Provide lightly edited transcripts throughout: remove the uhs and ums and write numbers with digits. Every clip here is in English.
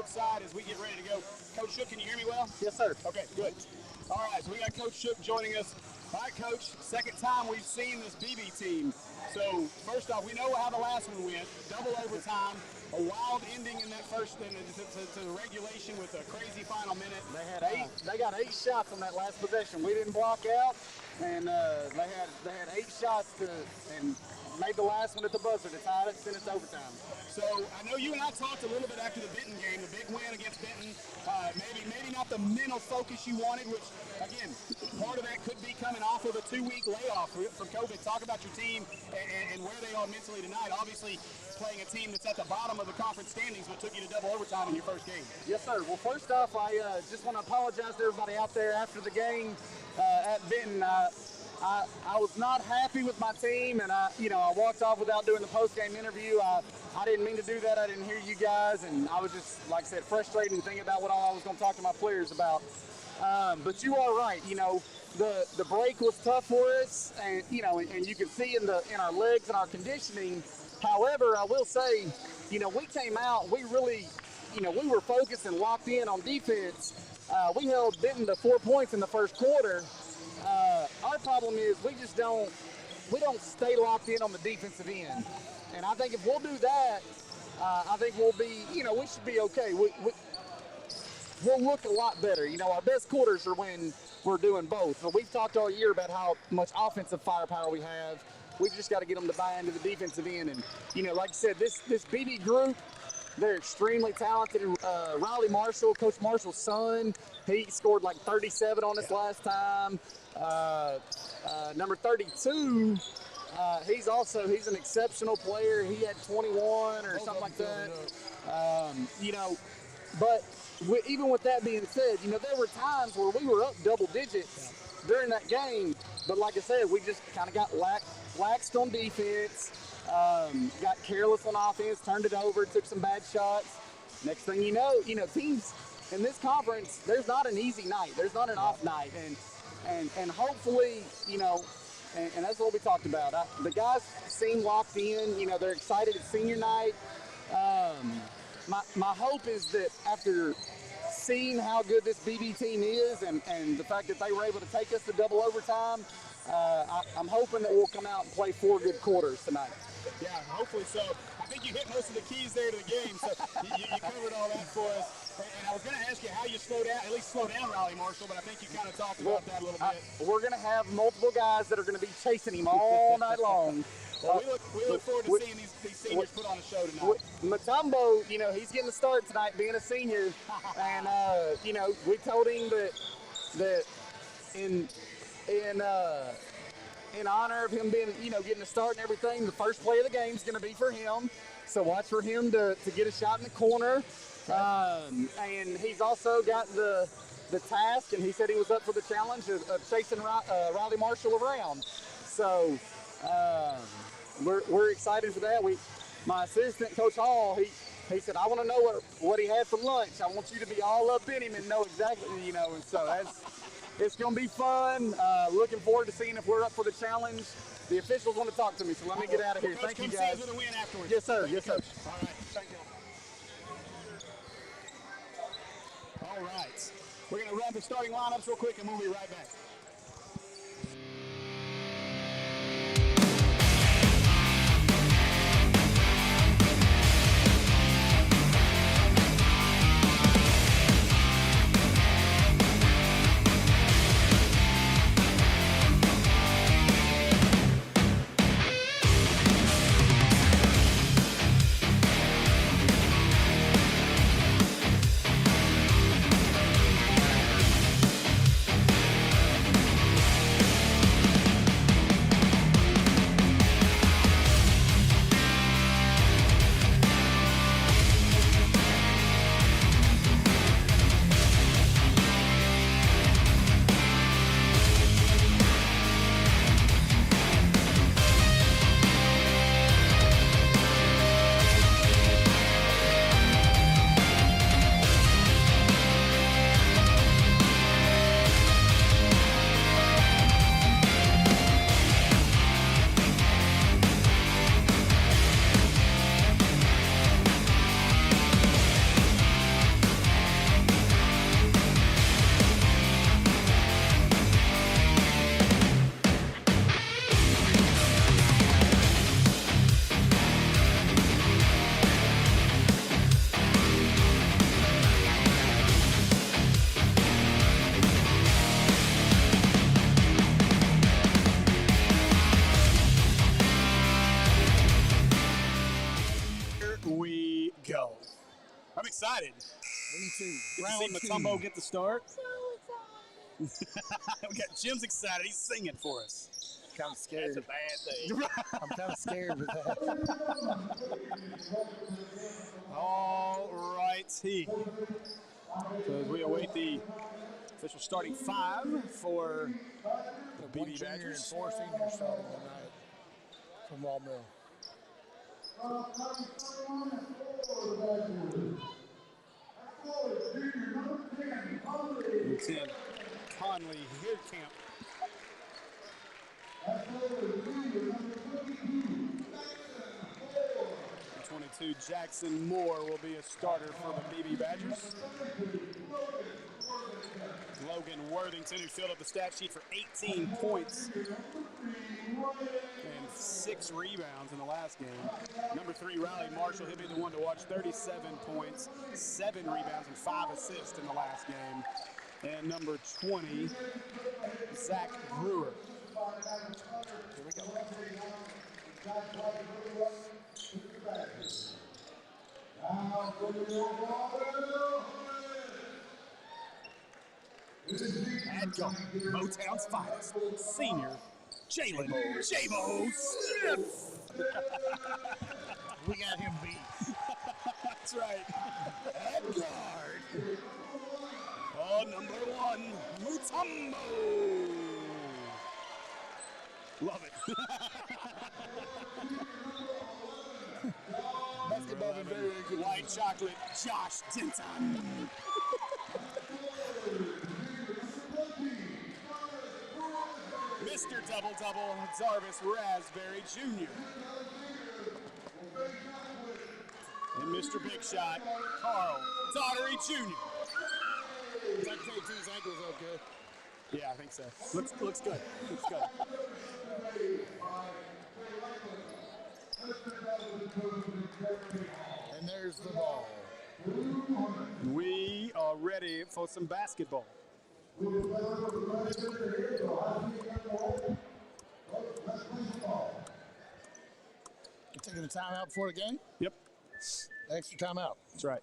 court side as we get ready to go. Coach Shook, can you hear me well? Yes, sir. Okay, good. All right, so we got Coach Shook joining us. All right, Coach, second time we've seen this Beebe team. So first off, we know how the last one went, double overtime, a wild ending in that first to regulation with a crazy final minute. They got 8 shots on that last possession. We didn't block out, and they had 8 shots and made the last one at the buzzer to tie it, send it to overtime. So I know you and I talked a little bit after the Benton game, the big win against Benton. Maybe not the mental focus you wanted, which again, part of that could be coming off of a 2-week layoff from COVID. Talk about your team and where they are mentally tonight. Obviously, playing a team that's at the bottom of the conference standings, but took you to double overtime in your first game. Yes, sir. Well, first off, I just want to apologize to everybody out there after the game at Benton. I was not happy with my team, and I walked off without doing the post-game interview. I didn't mean to do that. I didn't hear you guys, and I was just, like I said, frustrated and thinking about what all I was going to talk to my players about. But you are right. The break was tough for us, and and you can see in our legs and our conditioning. However, I will say, we came out, we really, we were focused and locked in on defense. We held Benton to 4 points in the first quarter. Our problem is we don't stay locked in on the defensive end. And I think if we'll do that, I think we'll be, we should be okay. We'll look a lot better. Our best quarters are when we're doing both. So we've talked all year about how much offensive firepower we have. We've just got to get them to buy into the defensive end. And, like you said, this BB group, they're extremely talented. Riley Marshall, Coach Marshall's son, he scored like 37 on us last time. Number 32, he's an exceptional player. He had 21 or something like that. But even with that being said, there were times where we were up double digits during that game. But like I said, we just kind of got laxed on defense, got careless on offense, turned it over, took some bad shots. Next thing you know, teams in this conference, there's not an easy night. There's not an off night. And hopefully, and that's what we talked about. The guys seem locked in. They're excited. It's senior night. My hope is that after seeing how good this BB team is and the fact that they were able to take us to double overtime, I'm hoping that we'll come out and play 4 good quarters tonight. Yeah, hopefully so. I think you hit most of the keys there to the game, so you covered all that for us. And I was going to ask you how you slow down Riley Marshall, but I think you kind of talked about that a little bit. We're going to have multiple guys that are going to be chasing him all night long. Well, we look forward to seeing these seniors put on a show tonight. Matumbo, he's getting the start tonight being a senior. And, we told him that in honor of him being, getting a start and everything, the first play of the game is going to be for him. So watch for him to get a shot in the corner. And he's also got the task, and he said he was up for the challenge of chasing Riley Marshall around. So we're excited for that. My assistant, Coach Hall, he said, I want to know what he had for lunch. I want you to be all up in him and know exactly, and so it's going to be fun. Looking forward to seeing if we're up for the challenge. The officials want to talk to me, so let me get out of here. Coach, thank you, guys. See us with a win afterwards. Yes, sir. Yes, sir. All right. Thank you. All right. We're going to run the starting lineups real quick, and we'll be right back. excited. Me too. Get to see Maumelle get the start. We got Jim's excited. He's singing for us. Kind of scared. That's a bad thing. I'm kind of scared with that. All righty. So as we await the official starting 5 for the Beebe Badgers. And 4 seniors starting tonight from Maumelle. Number 10, Conley Heerkamp. 22, Jackson Moore will be a starter for the Beebe Badgers. Logan Worthington, who filled up the stat sheet for 18 points and 6 rebounds in the last game. Number 3, Riley Marshall, he'll be the one to watch, 37 points, 7 rebounds, and 5 assists in the last game. And number 20, Zach Brewer. Here we go. And go, Motown's finest, senior, Jalen J-Bo Smith. We got him beat. That's right. At guard. Oh, number 1, Mutombo. Love it. Basketball been very good. White chocolate, Josh Denton. Mr. Double-Double, Jarvis Raspberry Jr. And Mr. Big Shot, Carl Daughtery Jr. Is that tape to his ankles okay? Yeah, I think so. Looks good. Looks good. And there's the ball. We are ready for some basketball. You taking a timeout before the game? Yep, Extra timeout. that's right.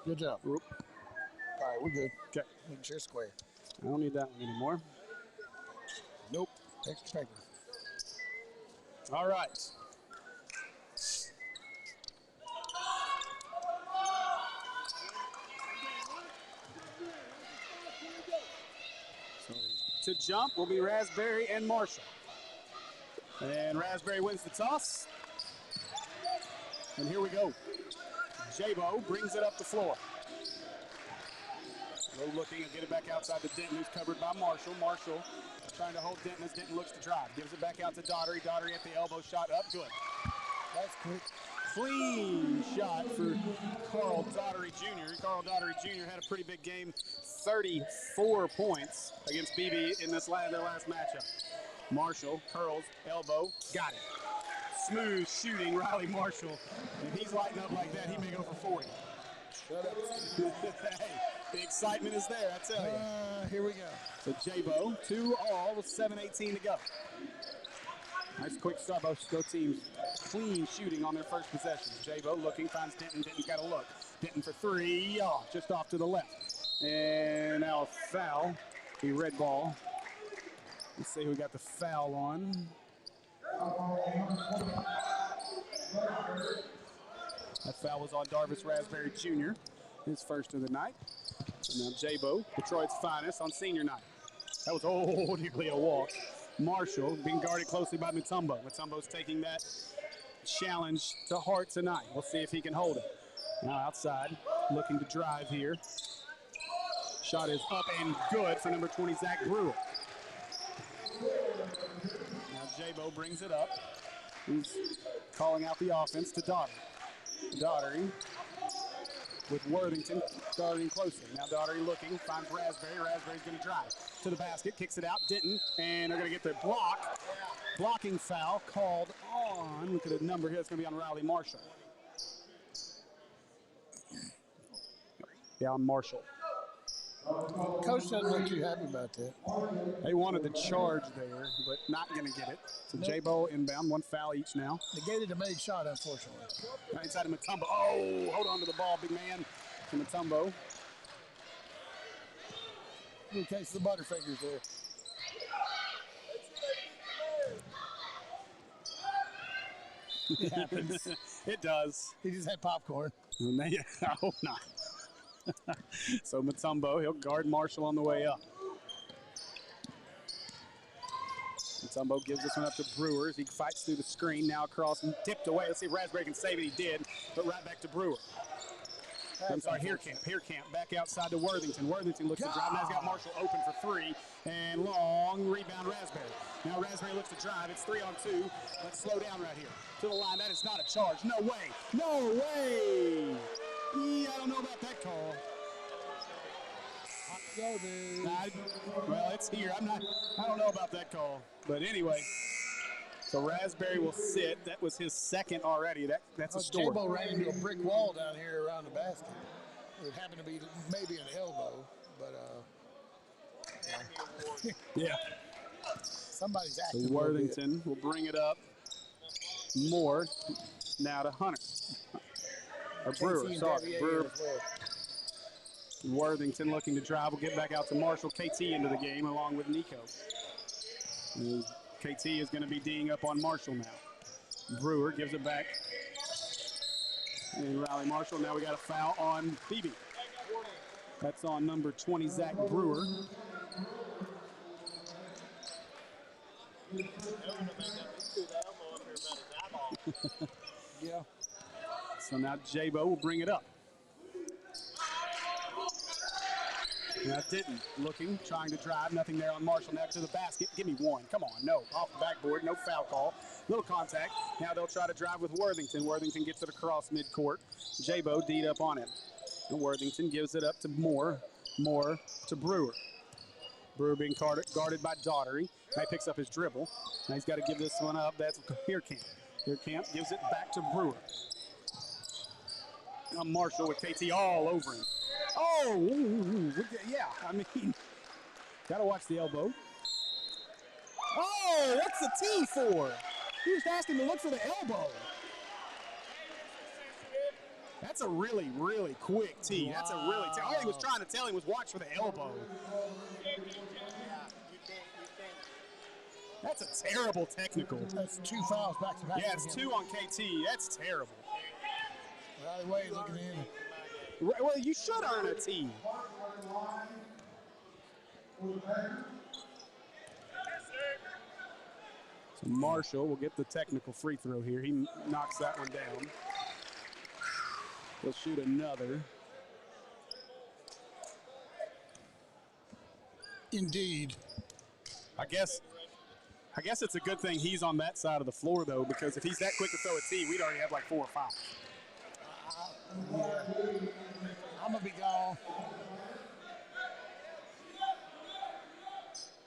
Good job. Whoop. All right, we're good. Okay, Making sure it's square. I don't need that one anymore. Nope. Extra paper. All right. So to jump will be Raspberry and Marshall. And Raspberry wins the toss. And here we go. J-Bo brings it up the floor. Low looking and get it back outside to Denton, who's covered by Marshall. Marshall trying to hold Denton as Denton looks to drive. Gives it back out to Daughtery. Daughtery at the elbow, shot up, good. That's quick. Clean shot for Carl Daughtery Jr. Carl Daughtery Jr. had a pretty big game, 34 points against Beebe in their last matchup. Marshall curls, elbow, got it. Smooth shooting, Riley Marshall. If he's lighting up like that, he may go for 40. Shut up. Hey, the excitement is there, I tell you. Here we go. So J-Bo, 2-all with 7:18 to go. Nice quick start, both teams clean shooting on their first possession. J-Bo looking, finds Denton. Denton's got a look. Denton for 3, just off to the left. And now a foul, the red ball. Let's see who got the foul on. That foul was on Jarvis Raspberry Jr., his first of the night. And now J-Bo, Detroit's finest on senior night. That was nearly a walk. Marshall being guarded closely by Mutombo. Mutombo's taking that challenge to heart tonight. We'll see if he can hold it. Now outside, looking to drive here. Shot is up and good for number 20, Zach Brewer. Now J-Bo brings it up. He's calling out the offense to Daughtery. Daughtery with Worthington starting closer. Now Daughtery looking, finds Raspberry. Raspberry's going to drive to the basket, kicks it out. Denton, and they're going to get their block. Blocking foul called on. Look at the number here. It's going to be on Riley Marshall. Yeah, on Marshall. Coach doesn't look too happy about that. They wanted the charge there, but not going to get it. So J-Bo inbound, 1 foul each now. They gave it a made shot, unfortunately. Right inside of Mutombo. Oh, hold on to the ball, big man. to Mutombo. In case the Butterfingers there. It happens. It does. He just had popcorn. I hope not. So Mutombo, he'll guard Marshall on the way up. Mutombo gives this one up to Brewer as he fights through the screen. Now across and tipped away. Let's see if Raspberry can save it. He did, but right back to Brewer. I'm sorry, Heerkamp back outside to Worthington. Worthington looks to drive. Now he's got Marshall open for three. And long rebound Raspberry. Now Raspberry looks to drive. It's 3-on-2. Let's slow down right here. To the line. That is not a charge. No way. No way. I don't know about that call. Well, it's here. I don't know about that call. But anyway. So Raspberry will sit. That was his second already. That's a story. Jabo ran into a brick wall down here around the basket. It happened to be maybe an elbow, but yeah. Somebody's acting. So Worthington will bring it up. More now to Hunter. Or Brewer, sorry. Brewer. Worthington looking to drive. Will get back out to Marshall. KT into the game along with Nico. KT is going to be D'ing up on Marshall now. Brewer gives it back. And Riley Marshall. Now we got a foul on Beebe. That's on number 20, Zach Brewer. Yeah. So now Jabo will bring it up. Now Denton looking, trying to drive, nothing there on Marshall. Now to the basket, give me one, come on, no, off the backboard, no foul call. Little contact, now they'll try to drive with Worthington. Worthington gets it across midcourt. Jabo D'd up on him. And Worthington gives it up to Moore to Brewer. Brewer being guarded by Daughtery. Now he picks up his dribble. Now he's got to give this one up, that's Heerkamp. Heerkamp gives it back to Brewer. Now Marshall with KT all over him. Oh, yeah, I mean, gotta watch the elbow. Oh, what's the T for? He was asking to look for the elbow. That's a really, really quick T. Wow. That's a really T. All he was trying to tell him was watch for the elbow. That's a terrible technical. That's 2 fouls back to back. Yeah, it's 2 on KT. That's terrible. Right away, looking in. Well, you should earn a T. So Marshall will get the technical free throw here. He knocks that one down. He'll shoot another. Indeed. I guess it's a good thing he's on that side of the floor, though, because if he's that quick to throw a T, we'd already have like 4 or 5. I'm going to be gone.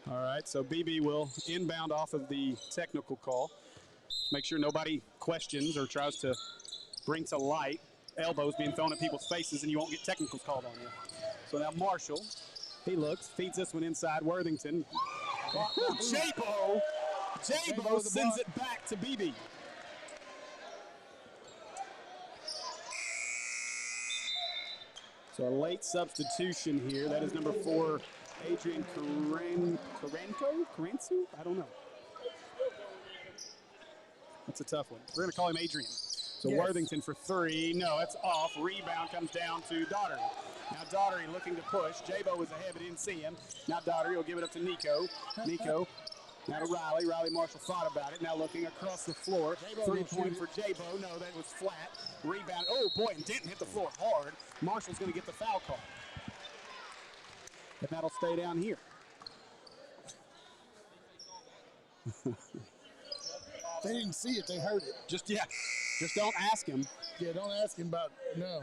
All right, so BB will inbound off of the technical call. Make sure nobody questions or tries to bring to light elbows being thrown at people's faces and you won't get technicals called on you. So now Marshall, he looks, feeds this one inside. Worthington. Jabo sends it back to BB. So a late substitution here. That is number 4, Adrian Karansu? I don't know. That's a tough one. We're going to call him Adrian. So yes. Worthington for 3. No, that's off. Rebound comes down to Daughtery. Now Daughtery looking to push. Jabo was ahead but didn't see him. Now Daughtery will give it up to Nico. Nico now to Riley. Riley Marshall thought about it. Now looking across the floor. 3-point for Jabo. No, that was flat. Rebound. Oh boy, and didn't hit the floor hard. Marshall's going to get the foul call. And that'll stay down here. They didn't see it, they heard it. Just don't ask him. Yeah, don't ask him about it. No.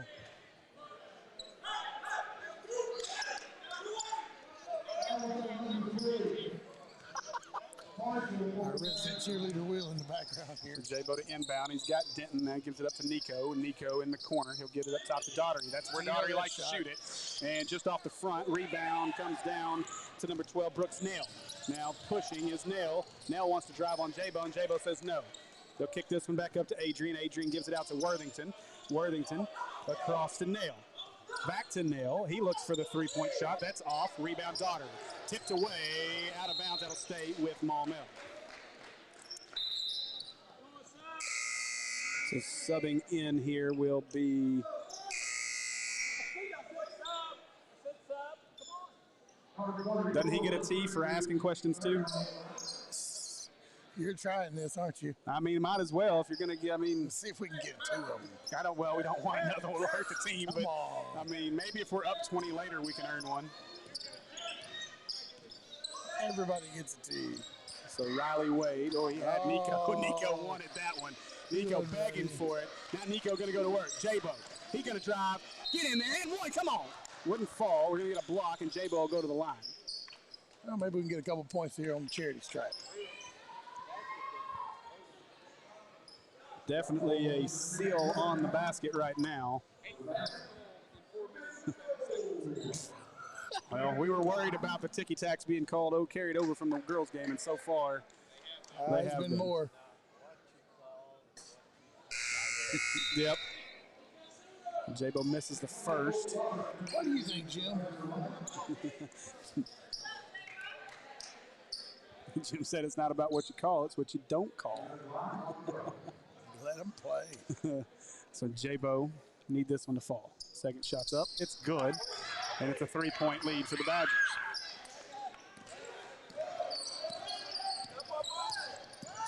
Our resident cheerleader wheel in the background here. Jabo to inbound. He's got Denton. Now gives it up to Nico. Nico in the corner. He'll get it up top to Daughtery. That's where Daughtery likes to shoot it. And just off the front, rebound comes down to number 12, Brooks Nell. Now pushing is Nell. Nell wants to drive on Jabo, and Jabo says no. They'll kick this one back up to Adrian. Adrian gives it out to Worthington. Worthington across to Nell. Back to Nell. He looks for the three-point shot. That's off. Rebound Daugherty. Tipped away. Out of bounds. That'll stay with Maumelle. So subbing in here will be doesn't he get a T for asking questions too? You're trying this, aren't you? I mean, might as well if you're going to get, I mean. Let's see if we can get 2 of them. Well, we don't want another one to hurt the team, Come but on. I mean, maybe if we're up 20 later, we can earn one. Everybody gets a T. So Riley Wade, he had Nico. Nico wanted that one. Nico begging for it. Now Nico going to go to work. J-Bo, he going to drive. Get in there, and one, come on. Wouldn't fall. We're going to get a block, and J-Bo will go to the line. Well, maybe we can get a couple points here on the charity stripe. Definitely a seal on the basket right now. Well, we were worried about the ticky-tacks being called, carried over from the girls' game, and so far they there's have been more. Yep. J-Bo misses the first. What do you think, Jim? Jim said it's not about what you call, it's what you don't call. Let him play. So J-Bo need this one to fall. Second shot's up. It's good. And it's a 3-point lead for the Badgers.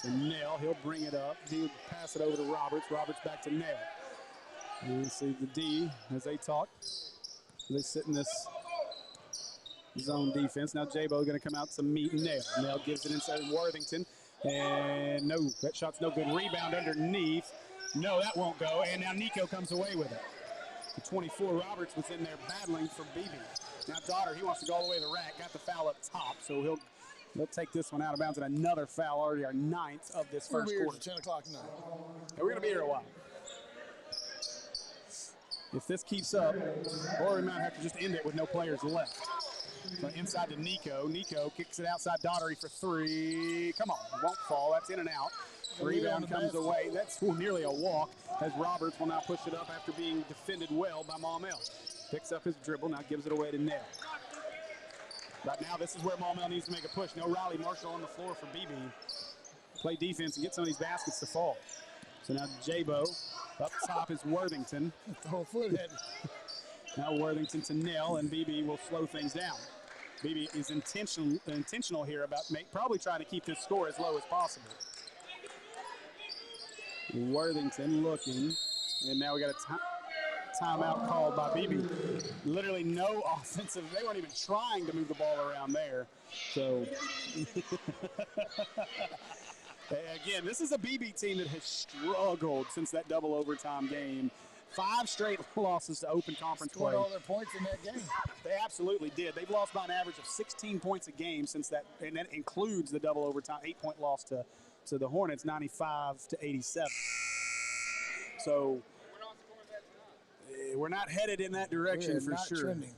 So Nell, he'll bring it up. He'll pass it over to Roberts. Roberts back to Nell. And you see the D as they talk. They sit in this zone defense. Now J-Bo going to come out to meet Nell. Nell gives it inside Worthington. And no, that shot's no good. Rebound underneath. No, that won't go. And now Nico comes away with it. The 24, Roberts was in there battling for Beebe. Now Daugherty, he wants to go all the way to the rack. Got the foul up top, so he'll take this one out of bounds. And another foul, already our 9th of this first quarter. 10 o'clock now. And we're going to be here a while. If this keeps up, or we might have to just end it with no players left. So inside to Nico. Nico kicks it outside Daugherty for 3. Come on, won't fall. That's in and out. Rebound comes away. That's nearly a walk as Roberts will now push it up after being defended well by Maumelle. Picks up his dribble, now gives it away to Nell. Right now, this is where Maumelle needs to make a push. No Riley Marshall on the floor for Beebe. Play defense and get some of these baskets to fall. So now J-Bo. Up top is Worthington. Throw a foot at it. Now Worthington to Nell, and Beebe will slow things down. Beebe is intentional here about probably trying to keep this score as low as possible. Worthington looking, and now we got a timeout called by Beebe. Literally no offensive. They weren't even trying to move the ball around there. So again, this is a Beebe team that has struggled since that double overtime game. 5 straight losses to open conference play. Scored all their points in that game. They absolutely did. They've lost by an average of 16 points a game since that, and that includes the double overtime 8-point loss to the Hornets, 95-87. So we're not headed in that direction for sure. Trending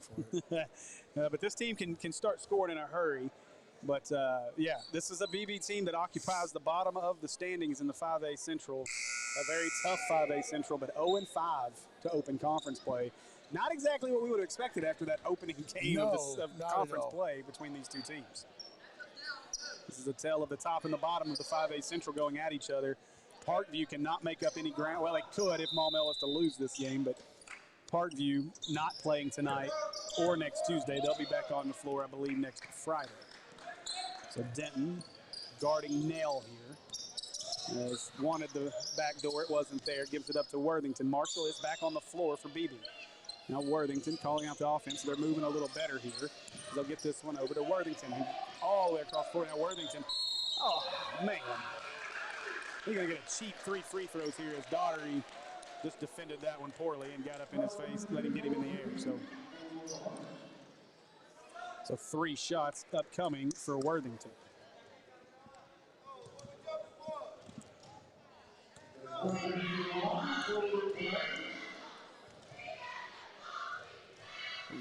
for it. But this team can start scoring in a hurry. But, yeah, this is a Beebe team that occupies the bottom of the standings in the 5A Central. A very tough 5A Central, but 0-5 to open conference play. Not exactly what we would have expected after that opening game of conference play between these two teams. This is a tale of the top and the bottom of the 5A Central going at each other. Parkview cannot make up any ground. Well, they could if Maumelle is to lose this game, but Parkview not playing tonight or next Tuesday. They'll be back on the floor, I believe, next Friday. So Denton guarding Nell here. Has wanted the back door. It wasn't there. Gives it up to Worthington. Marshall is back on the floor for Beebe. Now Worthington calling out the offense. They're moving a little better here. They'll get this one over to Worthington. All the way across the floor. Now Worthington. Oh, man. He's going to get a cheap 3 free throws here as Daugherty just defended that one poorly and got up in his face, let him get him in the air. So 3 shots upcoming for Worthington.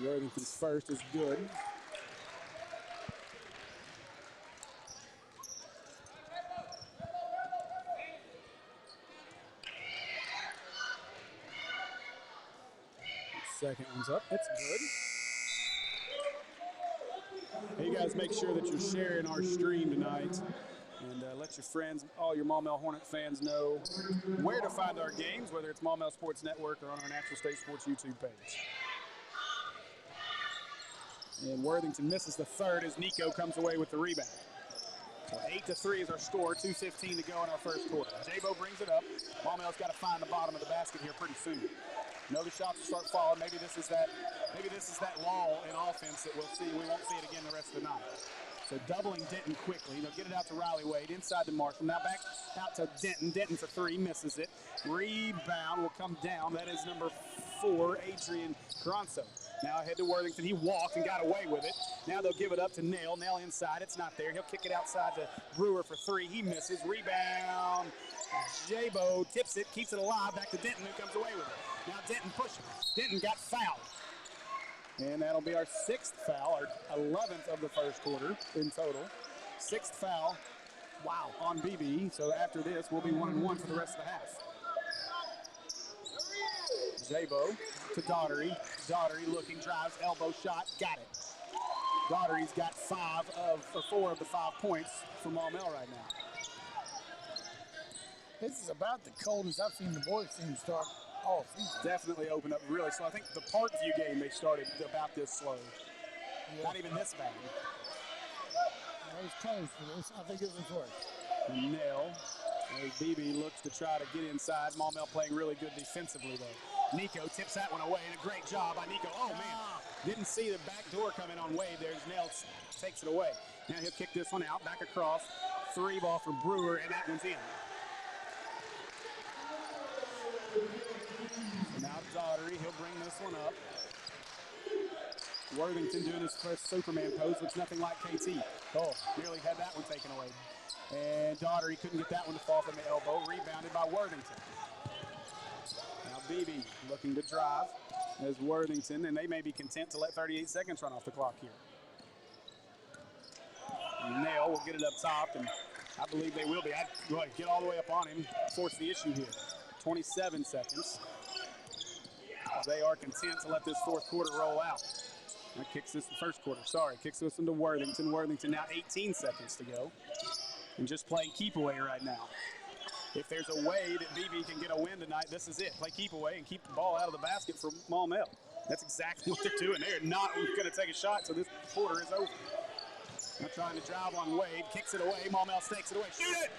Worthington's first is good. Second one's comes up. It's good. Hey, you guys, make sure that you're sharing our stream tonight. And let your friends, all your Maumelle Hornet fans, know where to find our games, whether it's Maumelle Sports Network or on our Natural State Sports YouTube page. And Worthington misses the third as Nico comes away with the rebound. So 8-3 is our score, 2:15 to go in our first quarter. Jabo brings it up. Maumelle's got to find the bottom of the basket here pretty soon. Know the shots will start falling. Maybe this is that lull in offense that we'll see. We won't see it again the rest of the night. So doubling Denton quickly. They'll get it out to Riley Wade, inside to Marshall. Now back out to Denton. Denton for three, misses it. Rebound will come down. That is number 4, Adrian Caronso. Now ahead to Worthington. He walked and got away with it. Now they'll give it up to Nail. Nail inside. It's not there. He'll kick it outside to Brewer for 3. He misses. Rebound. Jabo tips it, keeps it alive. Back to Denton, who comes away with it. Now Denton pushing. Denton got fouled. And that'll be our 6th foul, our 11th of the first quarter in total. 6th foul, wow, on Beebe. So after this, we'll be 1-1 for the rest of the half. Jabo to Daughtery. Daughtery looking, drives, elbow shot, got it. Daughtery's got 4 of the 5 points for Maumelle right now. This is about the coldest I've seen the boys team start all season. Definitely opened up really slow. I think the Parkview game they started about this slow. Yeah. Not even this bad. It was close, but I think it was worse. Nell, as Beebe looks to try to get inside. Maumelle playing really good defensively though. Nico tips that one away, and a great job by Nico. Oh man, didn't see the back door coming on Wade. There's Nell, takes it away. Now he'll kick this one out, back across. 3 ball for Brewer, and that one's in. Now Daughtery, he'll bring this one up. Worthington doing his first Superman pose, looks nothing like KT. Oh, nearly had that one taken away. And Daughtery couldn't get that one to fall from the elbow, rebounded by Worthington. Now Beebe looking to drive as Worthington, and they may be content to let 38 seconds run off the clock here. Nail will get it up top, and I believe they will be. I'd go ahead, get all the way up on him, force the issue here. 27 seconds. They are content to let this fourth quarter roll out. That kicks this first quarter, sorry. Kicks this into Worthington. Worthington now 18 seconds to go. And just playing keep away right now. If there's a way that BB can get a win tonight, this is it. Play keep away and keep the ball out of the basket for Maumelle. That's exactly what they're doing. They're not going to take a shot, so this quarter is over. Now trying to drive on Wade, kicks it away. Maumelle stakes it away. Shoot it!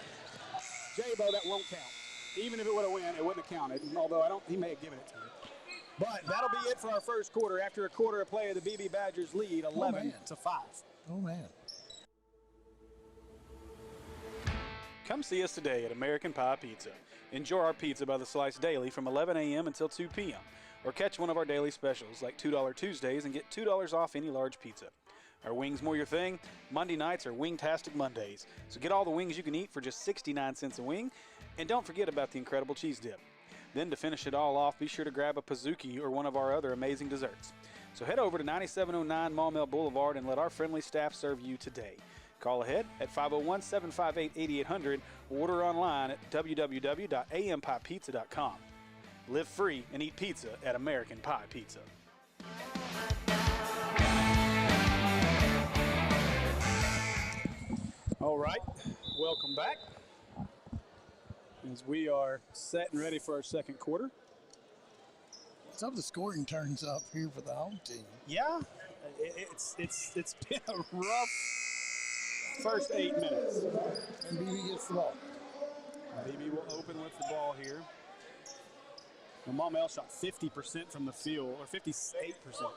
Jabo, that won't count. Even if it would have won, it wouldn't have counted. Although he may have given it to him. But that'll be it for our first quarter. After a quarter of play, the Beebe Badgers lead 11-5. Oh, man. Come see us today at American Pie Pizza. Enjoy our pizza by the slice daily from 11 a.m. until 2 p.m. Or catch one of our daily specials like $2 Tuesdays and get $2 off any large pizza. Are wings more your thing? Monday nights are Wingtastic Mondays. So get all the wings you can eat for just 69 cents a wing. And don't forget about the incredible cheese dip. Then to finish it all off, be sure to grab a Pizookie or one of our other amazing desserts. So head over to 9709 Maumelle Boulevard and let our friendly staff serve you today. Call ahead at 501-758-8800 or order online at www.ampiepizza.com. Live free and eat pizza at American Pie Pizza. All right, welcome back. As we are set and ready for our second quarter. Some of the scoring turns up here for the home team. Yeah, it's been a rough first 8 minutes. And BB gets the ball. BB will open with the ball here. And Maumelle shot 50% from the field, or 58%.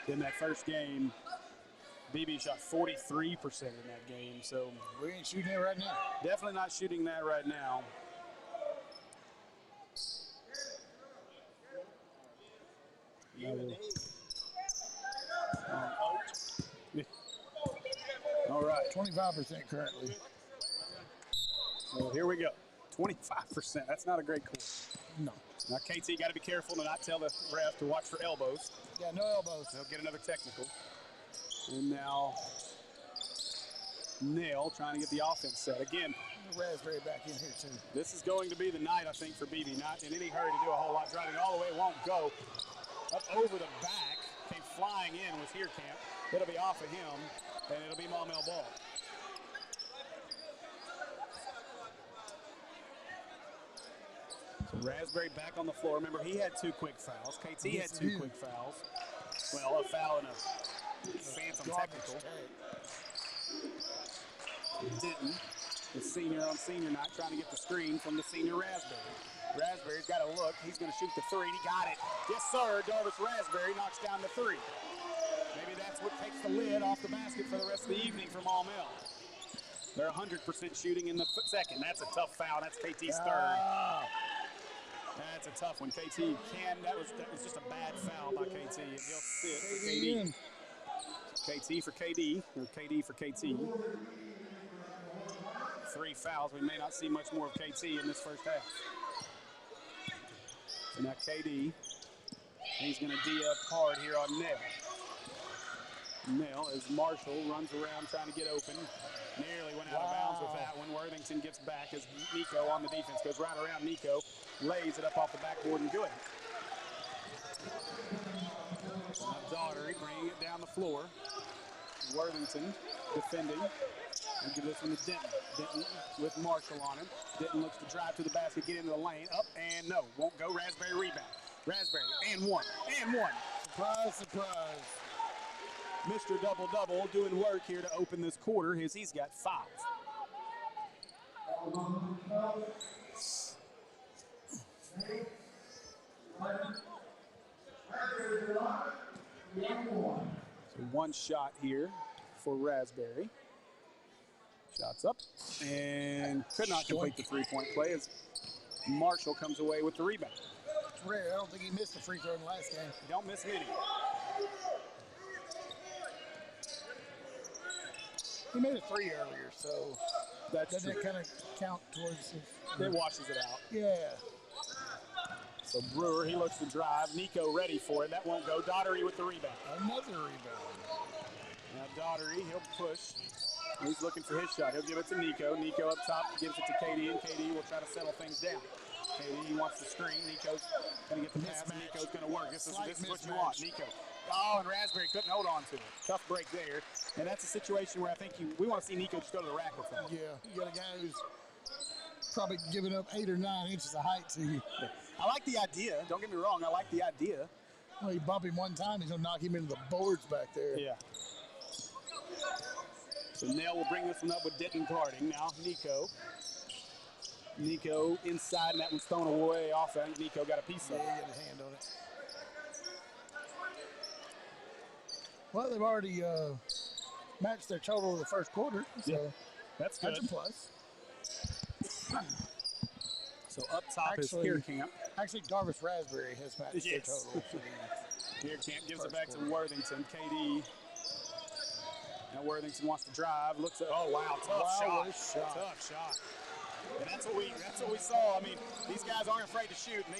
In that first game, BB shot 43% in that game, so we ain't shooting it right now. Definitely not shooting that right now. All right, 25% currently. Well, here we go. 25%. That's not a great score. No. Now, KT got to be careful to not tell the ref to watch for elbows. Yeah, no elbows. They'll get another technical. And now, Nail trying to get the offense set. Again, Raspberry back in here, too. This is going to be the night, I think, for Beebe. Not in any hurry to do a whole lot. Driving all the way, won't go. Up over the back, came flying in was here, Camp. It'll be off of him, and it'll be Maumelle ball. So Raspberry back on the floor. Remember, he had 2 quick fouls. KT had 2 quick fouls. Well, a foul and a phantom technical. Denton, the senior on senior night, trying to get the screen from the senior Raspberry. Raspberry's got a look. He's going to shoot the 3, and he got it. Yes, sir. Darvis Raspberry knocks down the 3. Maybe that's what takes the lid off the basket for the rest of the evening for Maumelle. They're 100% shooting in the second. That's a tough foul. That's KT's third. That's a tough one. KT can. That was just a bad foul by KT. And he'll sit for KD. KT for KD, or KD for KT. 3 fouls. We may not see much more of KT in this first half. So now KD, he's going to D up hard here on Nell. Nell, as Marshall runs around trying to get open. Nearly went out of bounds with that one. Worthington gets back as Nico on the defense goes right around Nico, lays it up off the backboard and good. Now Daughtery bringing it down the floor. Worthington defending. And give this one to Denton. Denton with Marshall on him. Denton looks to drive to the basket, get into the lane. Up and no, won't go. Raspberry rebound. Raspberry and one. Surprise, surprise. Mr. Double-Double doing work here to open this quarter. He's got 5. So 1 shot here for Raspberry. Shots up and could not complete the 3-point play as Marshall comes away with the rebound. It's rare. I don't think he missed a free throw in the last game. Don't miss many. He made a 3 earlier, so doesn't it kind of count towards his... It washes it out. Yeah. So Brewer, he looks to drive. Nico ready for it. That won't go. Daughtery with the rebound. Another rebound. Now Daughtery, he'll push. He's looking for his shot. He'll give it to Nico. Nico up top gives it to KD, and KD will try to settle things down. KD wants the screen. Nico's going to get the pass. Nico's going to work. This is what you want. Nico. Oh, and Raspberry couldn't hold on to it. Tough break there. And that's a situation where I think we want to see Nico just go to the rack with him. Yeah, you got a guy who's probably giving up 8 or 9 inches of height to you. Yeah. I like the idea. Don't get me wrong. I like the idea. Well, you bump him one time, he's going to knock him into the boards back there. Yeah. So Nell will bring this one up with Denton guarding. Now Nico. Nico inside, and that one's thrown away off. I think Nico got a piece of it. Yeah, he got his hand on it. Well, they've already matched their total of the first quarter. So yeah, that's good. That's a plus. So up top is Here Camp. Actually, Darvis Raspberry has matched their total. Here Camp gives it back to Worthington. KD. Now Worthington wants to drive. Looks at, oh wow, tough shot. Tough shot. And that's what we saw. I mean, these guys aren't afraid to shoot. And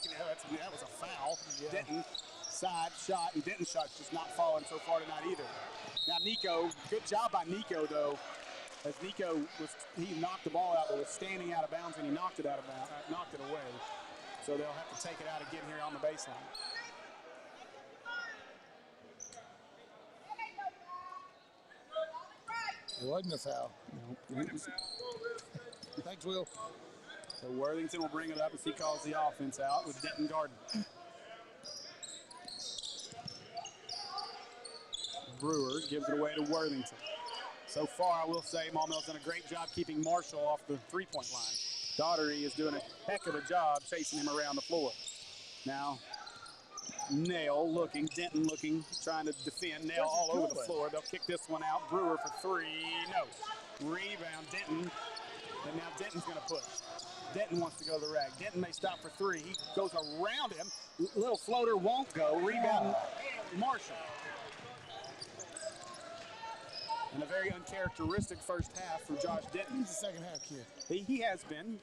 that was a foul. Yeah. Denton side shot, and Denton's shot's just not falling so far tonight either. Now Nico, good job by Nico though. As Nico he knocked the ball out, but was standing out of bounds, and he knocked it out of bounds, knocked it away. So they'll have to take it out again here on the baseline. It wasn't a foul. No. Thanks, Will. So Worthington will bring it up as he calls the offense out with Denton guarding. Brewer gives it away to Worthington. So far, I will say Maumelle's done a great job keeping Marshall off the 3-point line. Daughtery is doing a heck of a job chasing him around the floor. Now, Nell looking, Denton looking, trying to defend. Nell all over the floor. They'll kick this one out. Brewer for 3. No. Rebound, Denton. And now Denton's going to push. Denton wants to go to the rack. Denton may stop for 3. He goes around him. Little floater won't go. Rebound, Marshall. And a very uncharacteristic first half from Josh Denton. He's a second half kid. He has been.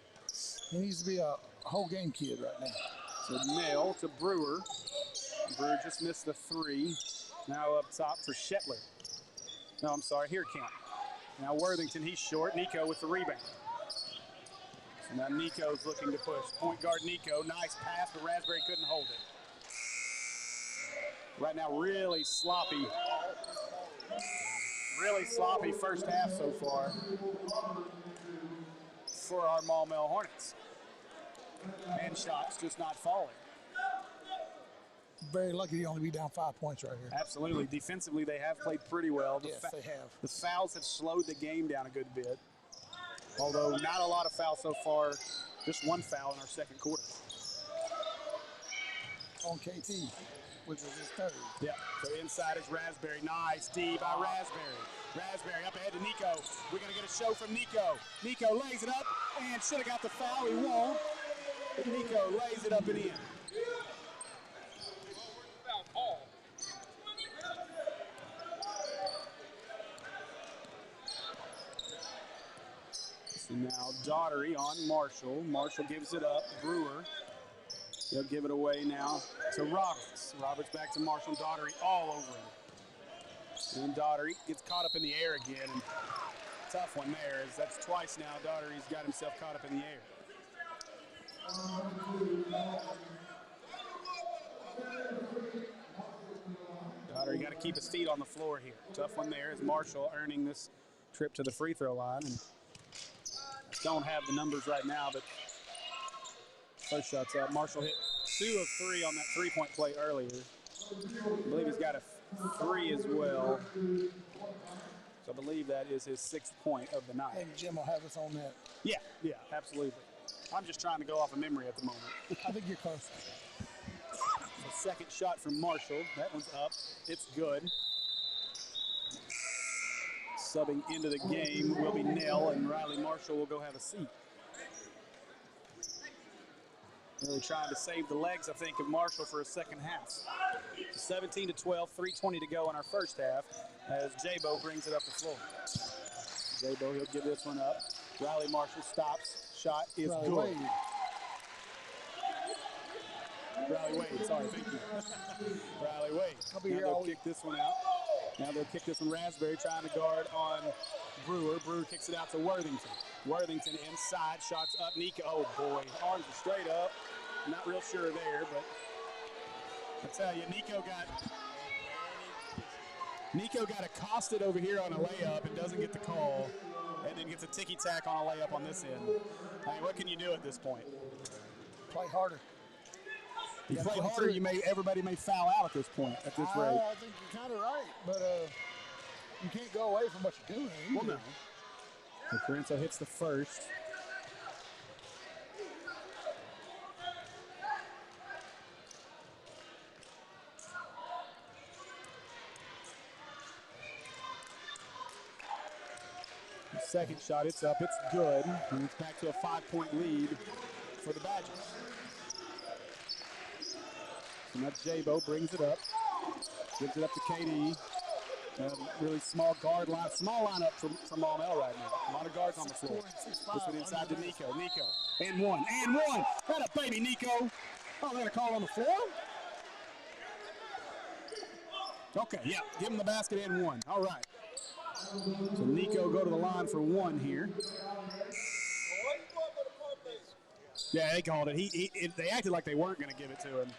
He needs to be a whole game kid right now. So Nell to Brewer. Brewer just missed the 3. Now up top for Shetler. No, I'm sorry, Here Camp. Now Worthington, he's short. Nico with the rebound. So now Nico's looking to push. Point guard Nico, nice pass, but Raspberry couldn't hold it. Right now, really sloppy first half so far for our Maumelle Hornets. And shots just not falling. Very lucky to only be down 5 points right here. Absolutely. Defensively, they have played pretty well. Yes, they have. The fouls have slowed the game down a good bit. Although not a lot of fouls so far, just one foul in our second quarter. On KT, which is his third. Yeah, so inside is Raspberry. Nice D by Raspberry. Raspberry up ahead to Nico. We're going to get a show from Nico. Nico lays it up and should have got the foul. He won't. But Nico lays it up and in. So now Daughtery on Marshall. Marshall gives it up. Brewer. They'll give it away now to Roberts. Roberts back to Marshall. Daughtery all over him. And Daughtery gets caught up in the air again. And tough one there, as that's twice now Daughtery's got himself caught up in the air. Daughtery got to keep his feet on the floor here. Tough one there as Marshall earning this trip to the free throw line. And don't have the numbers right now, but first shot's up. Marshall hit 2 of 3 on that three-point play earlier. I believe he's got a 3 as well. So I believe that is his 6th point of the night. I think Jim will have us on that. Yeah, absolutely. I'm just trying to go off of memory at the moment. I think you're close. The second shot from Marshall. That one's up. It's good. Subbing into the game will be Nell, and Riley Marshall will go have a seat. Really trying to save the legs, I think, of Marshall for a second half. 17-12, 3:20 to go in our first half as Jabo brings it up the floor. Jabo, he'll give this one up. Riley Marshall stops. Shot is Riley good. Wade. Riley Wade, sorry, thank you. Riley Wade. I'll be now here they'll all kick this one out. Now they'll kick this one. Raspberry trying to guard on Brewer. Brewer kicks it out to Worthington. Worthington inside, shots up. Nico, oh boy, arms are straight up. Not real sure there, but I tell you, Nico got accosted over here on a layup and doesn't get the call, and then gets a ticky-tack on a layup on this end. I mean, what can you do at this point? Play harder. You play harder, everybody may foul out at this point, at this rate. I think you're kind of right, but you can't go away from what you're doing. Well, no. So Corinto hits the first. The second shot, it's up, it's good. And it's back to a 5-point lead for the Badgers. So now Jabo brings it up, gives it up to KD. Really small guard line, small lineup from Maumelle right now. A lot of guards on the floor. This one inside to Nico. Nico, and one. That a baby, Nico. Oh, they're gonna call on the floor? Okay, yeah, give him the basket and one. All right. So Nico go to the line for one here. Yeah, they called it. They acted like they weren't gonna give it to him.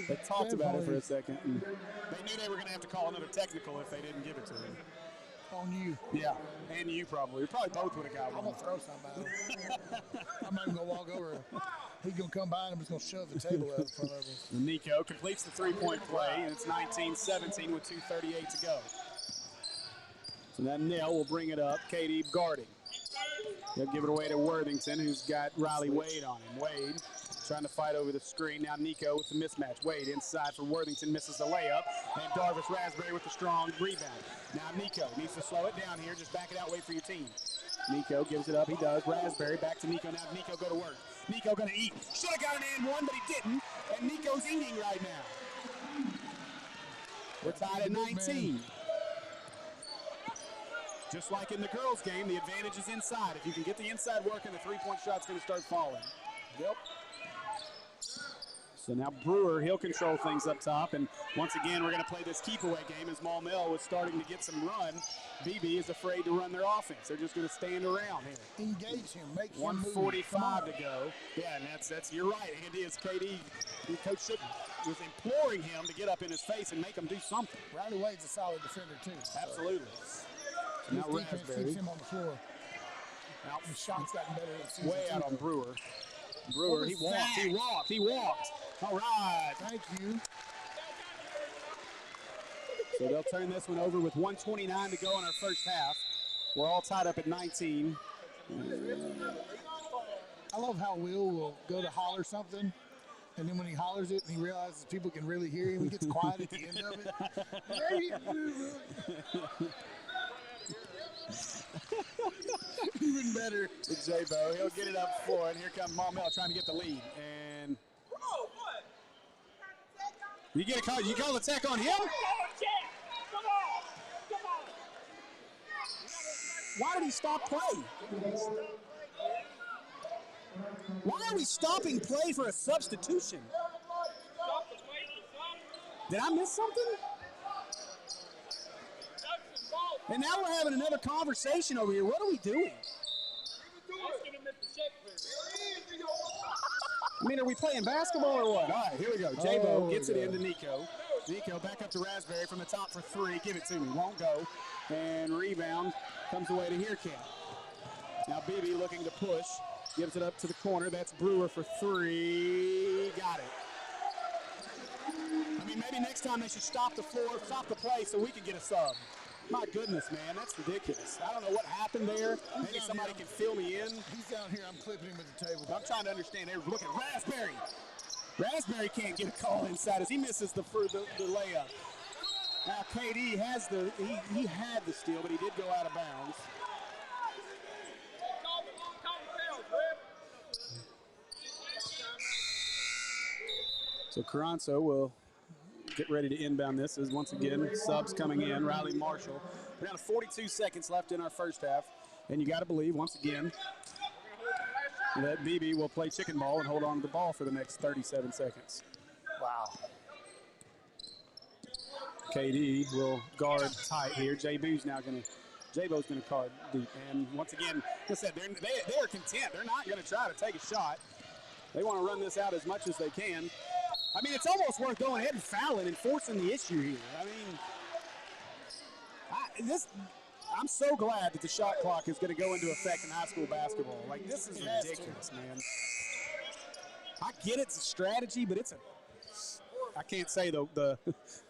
They talked about it for a second. And they knew they were going to have to call another technical if they didn't give it to him. On you. Yeah, and you probably. Probably both would have got one. I'm going to throw somebody. I'm not even going to walk over. He's going to come by and I'm just going to shove the table out in front of us. Nico completes the three-point play, and it's 19-17 with 2:38 to go. So now Nell will bring it up. Katie guarding. They'll give it away to Worthington, who's got Riley Wade on him. Wade trying to fight over the screen. Now Nico with the mismatch. Wade inside for Worthington, misses the layup. And Darvis Raspberry with the strong rebound. Now Nico needs to slow it down here. Just back it out, wait for your team. Nico gives it up, he does. Raspberry back to Nico. Now Nico go to work. Nico gonna eat. Should have got an and one, but he didn't. And Nico's eating right now. We're tied at 19. Just like in the girls' game, the advantage is inside. If you can get the inside working, the three-point shot's gonna start falling. Yep. So So now Brewer, he'll control things up top. And once again, we're going to play this keep-away game as Maumelle was starting to get some run. Beebe is afraid to run their offense. They're just going to stand around here. Engage him. Make him 1:45 to go. Yeah, and that's you're right, Andy. As KD, Coach Shook was imploring him to get up in his face and make him do something. Riley Wade's a solid defender, too. Absolutely. So now his defense Raspberry. keeps him on the floor. Out. His shot's gotten better in season Way out 2, on though. Brewer. Brewer, he walked. All right. Thank you. So they'll turn this one over with 1:29 to go in our first half. We're all tied up at 19. I love how will go to holler something, and then when he hollers it and he realizes people can really hear him, he gets quiet at the end of it. Even better. It's J-Bo. He'll get it up floor, and here comes Maumelle trying to get the lead. And you get a call. You call the tech on him? Why did he stop play? Why are we stopping play for a substitution? Did I miss something? And now we're having another conversation over here. What are we doing? I mean, are we playing basketball or what? All right, here we go. J-Bo gets it into Nico. Nico back up to Raspberry from the top for three. Give it to me. Won't go. And rebound comes away to Heerkamp. Now Beebe looking to push. Gives it up to the corner. That's Brewer for three. Got it. I mean, maybe next time they should stop the floor, stop the play so we can get a sub. My goodness, man, that's ridiculous. I don't know what happened there. Maybe somebody can fill me in. He's down here. I'm clipping him at the table. I'm trying to understand. They're looking at Raspberry. Raspberry can't get a call inside as he misses the layup. Now KD has he had the steal, but he did go out of bounds. So Carranzo will get ready to inbound this as once again subs coming in. Riley Marshall. We're down to 42 seconds left in our first half. And you got to believe, once again, that Beebe will play chicken ball and hold on to the ball for the next 37 seconds. Wow. KD will guard tight here. J-Bo's going to guard deep. And once again, like I said, they're content. They're not going to try to take a shot. They want to run this out as much as they can. I mean, it's almost worth going ahead and fouling and forcing the issue here. I mean, I'm so glad that the shot clock is going to go into effect in high school basketball. Like, this is ridiculous, man. I get it's a strategy, but I can't say the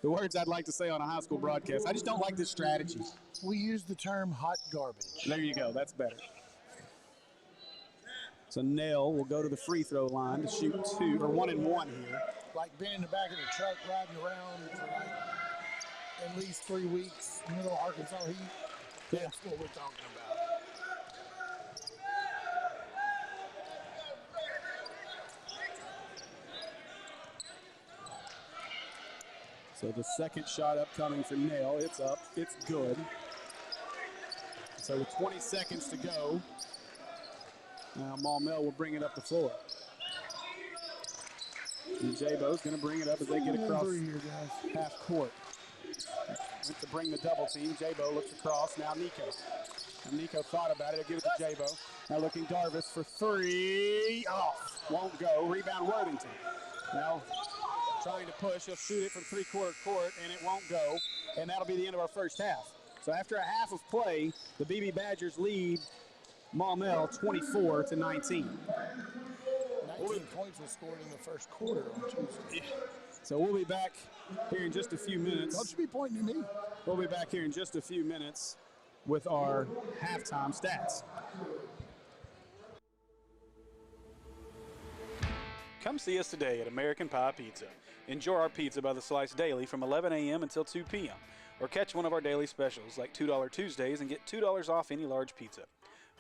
words I'd like to say on a high school broadcast. I just don't like this strategy. We use the term hot garbage. There you go. That's better. So Nell will go to the free throw line to shoot 1 and 1 here. Like being in the back of the truck riding around for like at least 3 weeks, middle of Arkansas heat. That's what we're talking about. So the second shot upcoming for Nell. It's up. It's good. So with 20 seconds to go, now Maumelle will bring it up the floor. And J-Bo's going to bring it up as they get across half court. Went to bring the double team. J-Bo looks across. Now Nico. And Nico thought about it. He'll give it to J-Bo. Now looking Darvis for three. Off. Won't go. Rebound Worthington. Now trying to push. He'll shoot it from three-quarter court, and it won't go. And that'll be the end of our first half. So after a half of play, the Beebe Badgers lead Maumelle 24-19. 19 points were scored in the first quarter on Tuesday. So we'll be back here in just a few minutes. Don't you be pointing at me. We'll be back here in just a few minutes with our halftime stats. Come see us today at American Pie Pizza. Enjoy our pizza by the slice daily from 11 a.m. until 2 p.m. Or catch one of our daily specials like $2 Tuesdays and get $2 off any large pizza.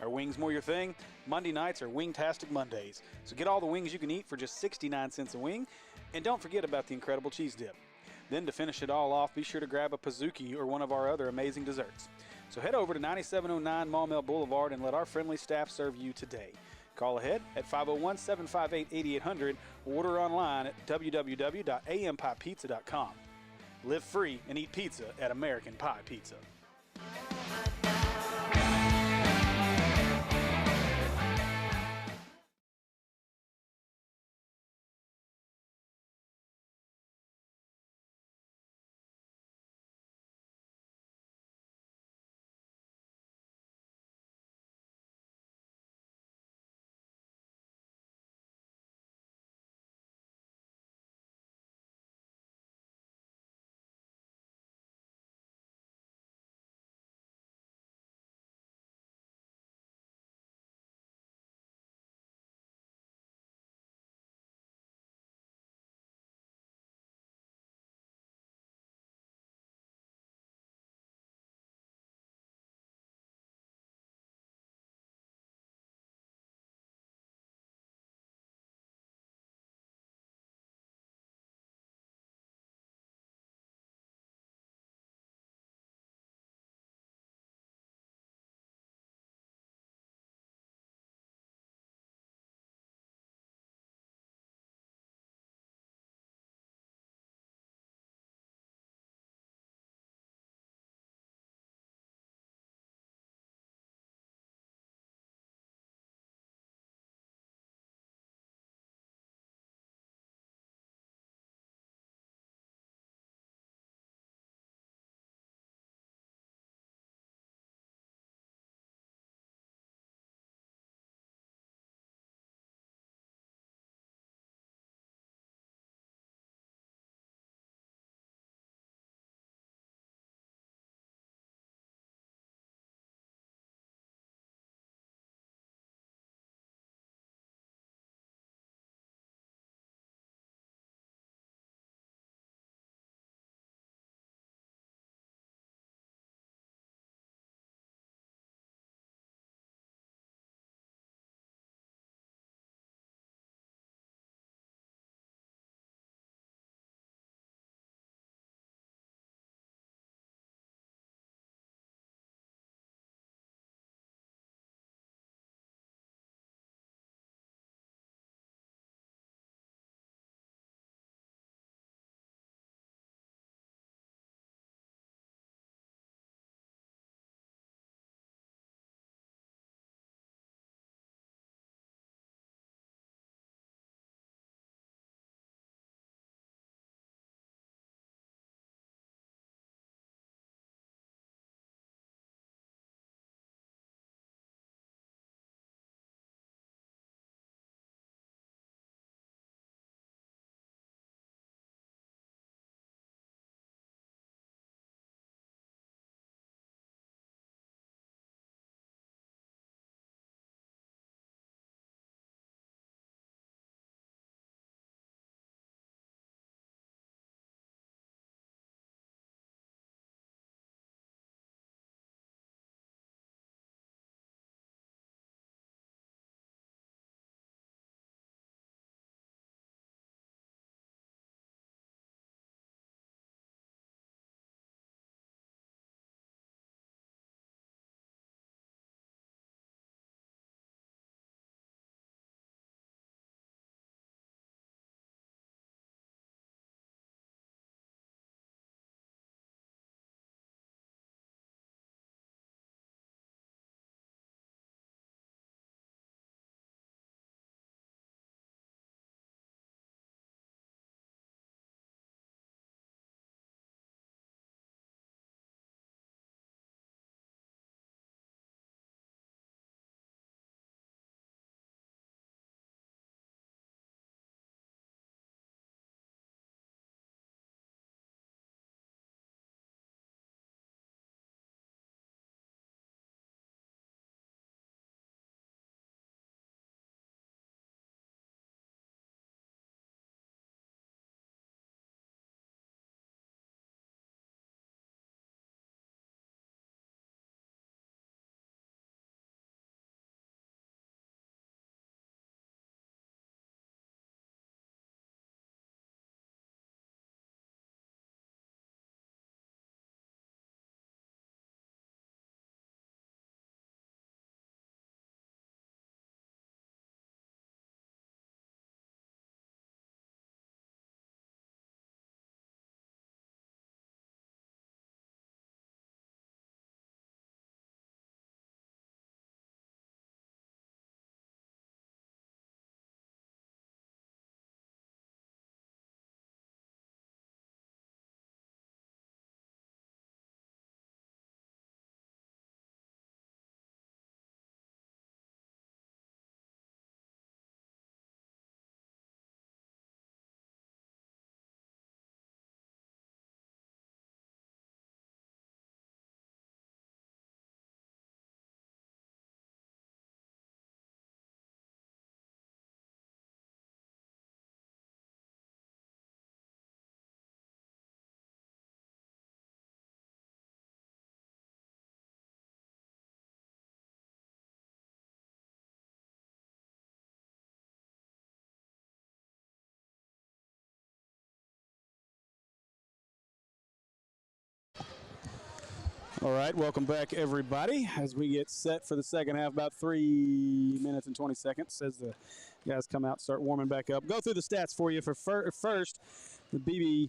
Are wings more your thing? Monday nights are Wingtastic Mondays. So get all the wings you can eat for just 69 cents a wing. And don't forget about the incredible cheese dip. Then to finish it all off, be sure to grab a Pizookie or one of our other amazing desserts. So head over to 9709 Maumelle Boulevard and let our friendly staff serve you today. Call ahead at 501-758-8800 or order online at www.ampipepizza.com. Live free and eat pizza at American Pie Pizza. All right, welcome back, everybody, as we get set for the second half. About 3 minutes and 20 seconds as the guys come out, start warming back up. Go through the stats for you. For first, the Beebe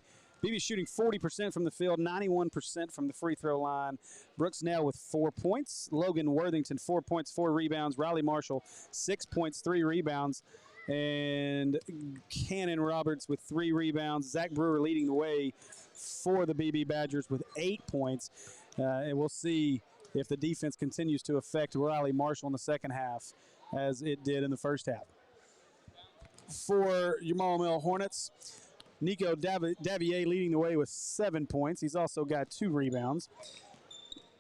shooting 40% from the field, 91% from the free throw line. Brooks Nail with 4 points. Logan Worthington, 4 points, 4 rebounds. Riley Marshall, 6 points, 3 rebounds. And Cannon Roberts with 3 rebounds. Zach Brewer leading the way for the Beebe Badgers with 8 points. And we'll see if the defense continues to affect Riley Marshall in the second half as it did in the first half. For your Maumelle Hornets, Nico Davier leading the way with 7 points. He's also got 2 rebounds.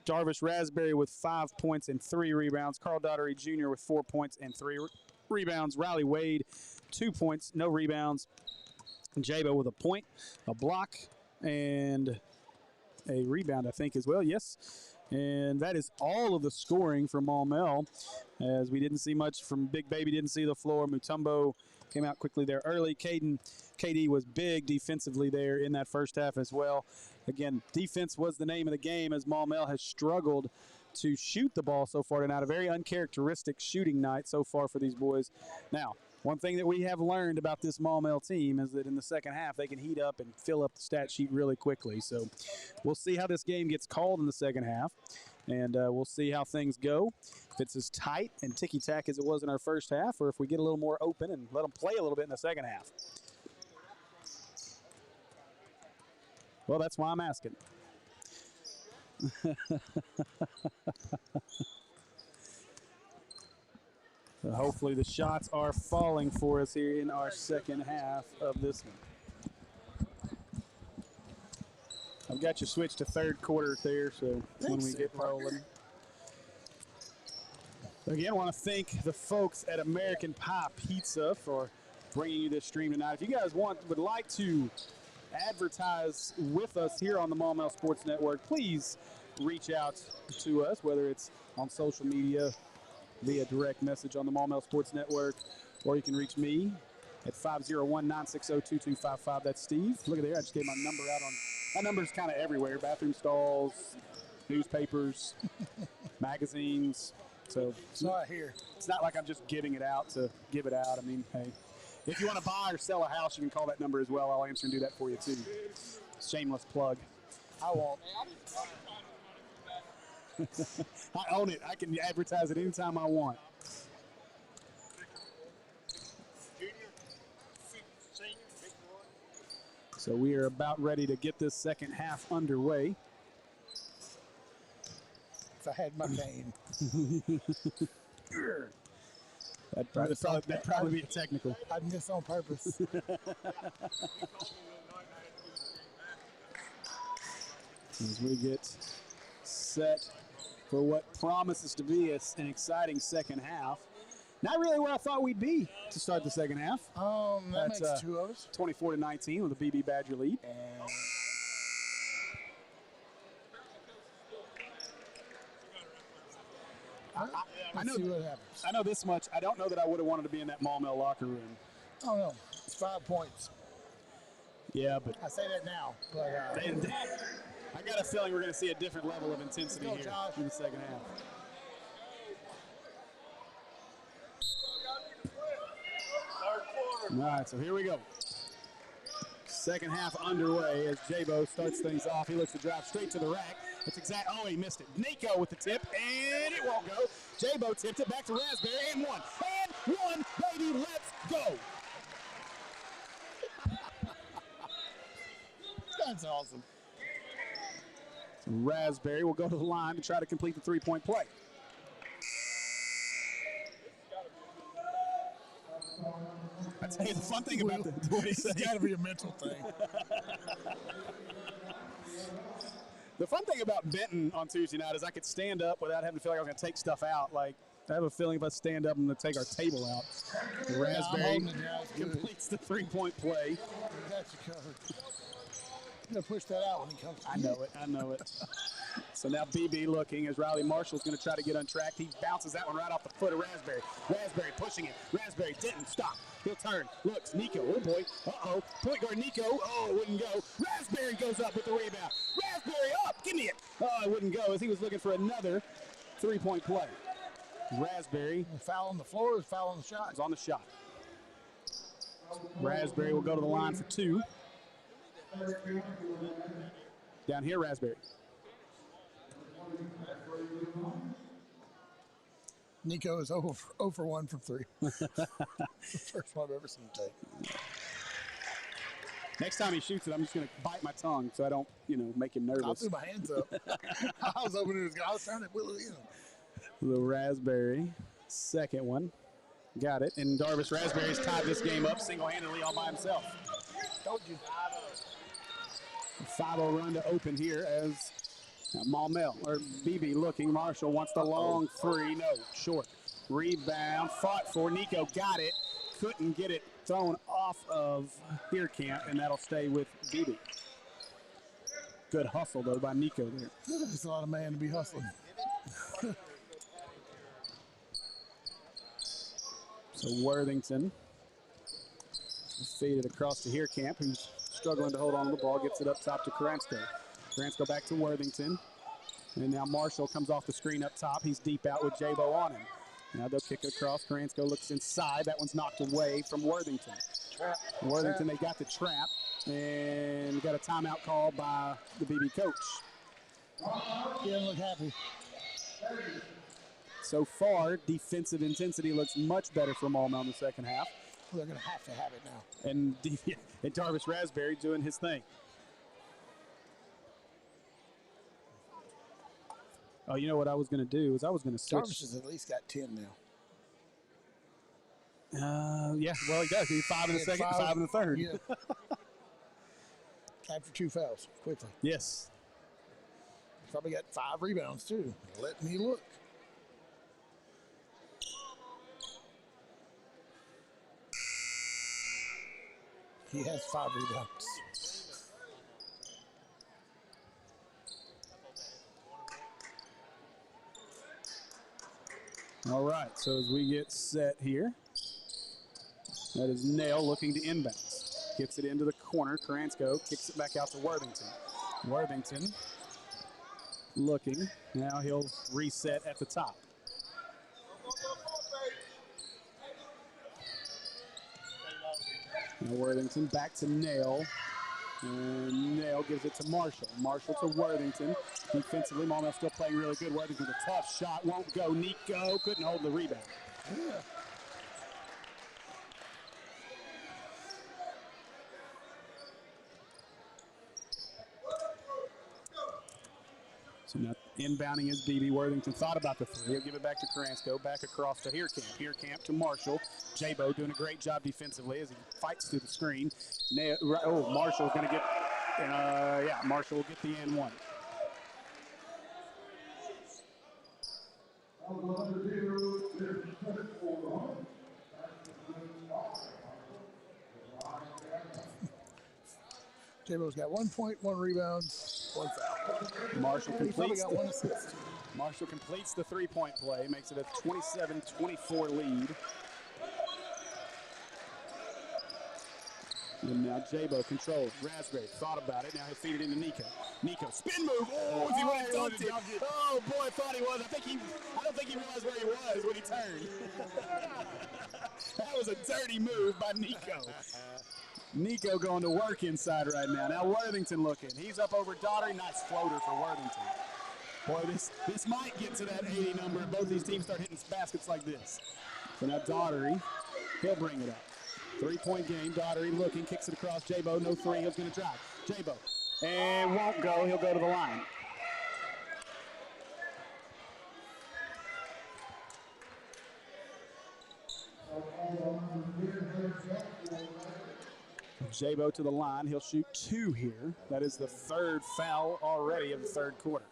Jarvis Raspberry with 5 points and 3 rebounds. Carl Daughtery Jr. with 4 points and 3 rebounds. Riley Wade, 2 points, no rebounds. Jabo with a point, a block, and a rebound, I think, as well. Yes. And that is all of the scoring for Maumelle, as we didn't see much from Big Baby, didn't see the floor. Mutombo came out quickly there early. KD was big defensively there in that first half as well. Again, defense was the name of the game, as Maumelle has struggled to shoot the ball so far tonight. A very uncharacteristic shooting night so far for these boys. Now, one thing that we have learned about this Maumelle team is that in the second half, they can heat up and fill up the stat sheet really quickly. So we'll see how this game gets called in the second half, and we'll see how things go. If it's as tight and ticky-tack as it was in our first half, or if we get a little more open and let them play a little bit in the second half. Well, that's why I'm asking. So hopefully the shots are falling for us here in our second half of this one. I've got you switched to third quarter there, so when we get rolling. Again, I want to thank the folks at American Pie Pizza for bringing you this stream tonight. If you guys would like to advertise with us here on the Maumelle Sports Network, please reach out to us, whether it's on social media, via direct message on the Maumelle Sports Network, or you can reach me at 501-960-2255. That's Steve. Look at there. I just gave my number out on. My number's kind of everywhere. Bathroom stalls, newspapers, magazines. So it's not here. It's not like I'm just giving it out to give it out. I mean, hey, if you want to buy or sell a house, you can call that number as well. I'll answer and do that for you too. Shameless plug. I won't. I own it. I can advertise it anytime I want. So we are about ready to get this second half underway. If I had my cane. That'd probably be a technical. I'd miss on purpose. As we get set for what promises to be an exciting second half. Not really where I thought we'd be to start the second half. That makes 2 of us. 24-19 with a Beebe Badger lead. I know. See what happens. I know this much. I don't know that I would have wanted to be in that Maumelle locker room. Oh no, it's 5 points. Yeah, but I say that now. But, I got a feeling we're going to see a different level of intensity here in the second half. All right, so here we go. Second half underway as Jabo starts things off. He looks to drive straight to the rack. It's exact. Oh, he missed it. Nico with the tip, and it won't go. Jabo tipped it back to Raspberry, and one. And one, baby, let's go. That's awesome. So Raspberry will go to the line to try to complete the three-point play. I tell you, the fun thing about it's got to be a mental thing. The fun thing about Benton on Tuesday night is I could stand up without having to feel like I was going to take stuff out. Like, I have a feeling if I stand up, I'm going to take our table out. The Raspberry completes the three-point play. Got you covered. I'm going to push that out when he comes. I know it. So now Beebe looking as Riley Marshall's going to try to get untracked. He bounces that one right off the foot of Raspberry. Raspberry pushing it. Raspberry didn't stop. He'll turn. Looks. Nico. Oh, boy. Uh-oh. Point guard Nico. Oh, it wouldn't go. Raspberry goes up with the rebound. Raspberry up. Give me it. Oh, it wouldn't go as he was looking for another three-point play. Raspberry. Foul on the floor is foul on the shot. Is on the shot. Raspberry will go to the line for 2. Down here, Raspberry. Nico is 0 for 1 from 3. First one I've ever seen him take. Next time he shoots it, I'm just going to bite my tongue so I don't, make him nervous. I threw my hands up. I was hoping it was. I was trying to wheel it in. The Raspberry, second one. Got it. And Darvis Raspberry's tied this game up single-handedly all by himself. Told you. 5-0 run to open here as Maumelle, or Beebe looking. Marshall wants the long 3. No, short. Rebound, fought for. Nico got it. Couldn't get it thrown off of Heerkamp, and that'll stay with Beebe. Good hustle, though, by Nico there. There's a lot of man to be hustling. So Worthington feed it across to Heerkamp, who's struggling to hold on to the ball, gets it up top to Karansko. Karansko back to Worthington. And now Marshall comes off the screen up top. He's deep out with Jabo on him. Now they'll kick it across. Karansko looks inside. That one's knocked away from Worthington. Trap. Worthington, they got the trap. And got a timeout call by the Beebe coach. He doesn't look happy. So far, defensive intensity looks much better for Maumelle in the second half. Well, they're going to have it now. And Darvis Raspberry doing his thing. Oh, you know what I was going to do is I was going to switch. Darvis has at least got 10 now. Yeah, well, he does. He's 5 in the second, 5 in the third. Yeah. After 2 fouls, quickly. Yes. Probably got 5 rebounds, too. Let me look. He has 5 rebounds. All right, so as we get set here, that is Nail looking to inbounds. Gets it into the corner. Karansko kicks it back out to Worthington. Worthington looking. Now he'll reset at the top. Now Worthington back to Nail. And Nail gives it to Marshall. Marshall to Worthington. Defensively, Maumelle still playing really good. Worthington with a tough shot. Won't go. Nico couldn't hold the rebound. Yeah. So now inbounding is Beebe. Worthington thought about the 3. He'll give it back to Karansko. Back across to Heerkamp. Heerkamp to Marshall. Jabo doing a great job defensively as he fights through the screen. Marshall's going to get, Marshall will get the and 1. Jabo's got 1 point, 1 rebound, 1 foul. Marshall He's probably completes got 1 assist. Marshall completes the 3-point play, makes it a 27-24 lead. And now Jabo controls. Raspberry thought about it. Now he'll feed it into Nico. Nico, spin move. Oh, he would have dunked it. Oh, boy, I thought he was. I don't think he realized where he was when he turned. That was a dirty move by Nico. Nico going to work inside right now. Now Worthington looking. He's up over Daugherty. Nice floater for Worthington. Boy, this might get to that 80 number if both these teams start hitting baskets like this. So now Daugherty, he'll bring it up. 3-point game. Daugherty looking, kicks it across. Jabo, no 3. He's going to drive. Jabo, and won't go. He'll go to the line. Jabo to the line. He'll shoot 2 here. That is the 3rd foul already of the 3rd quarter.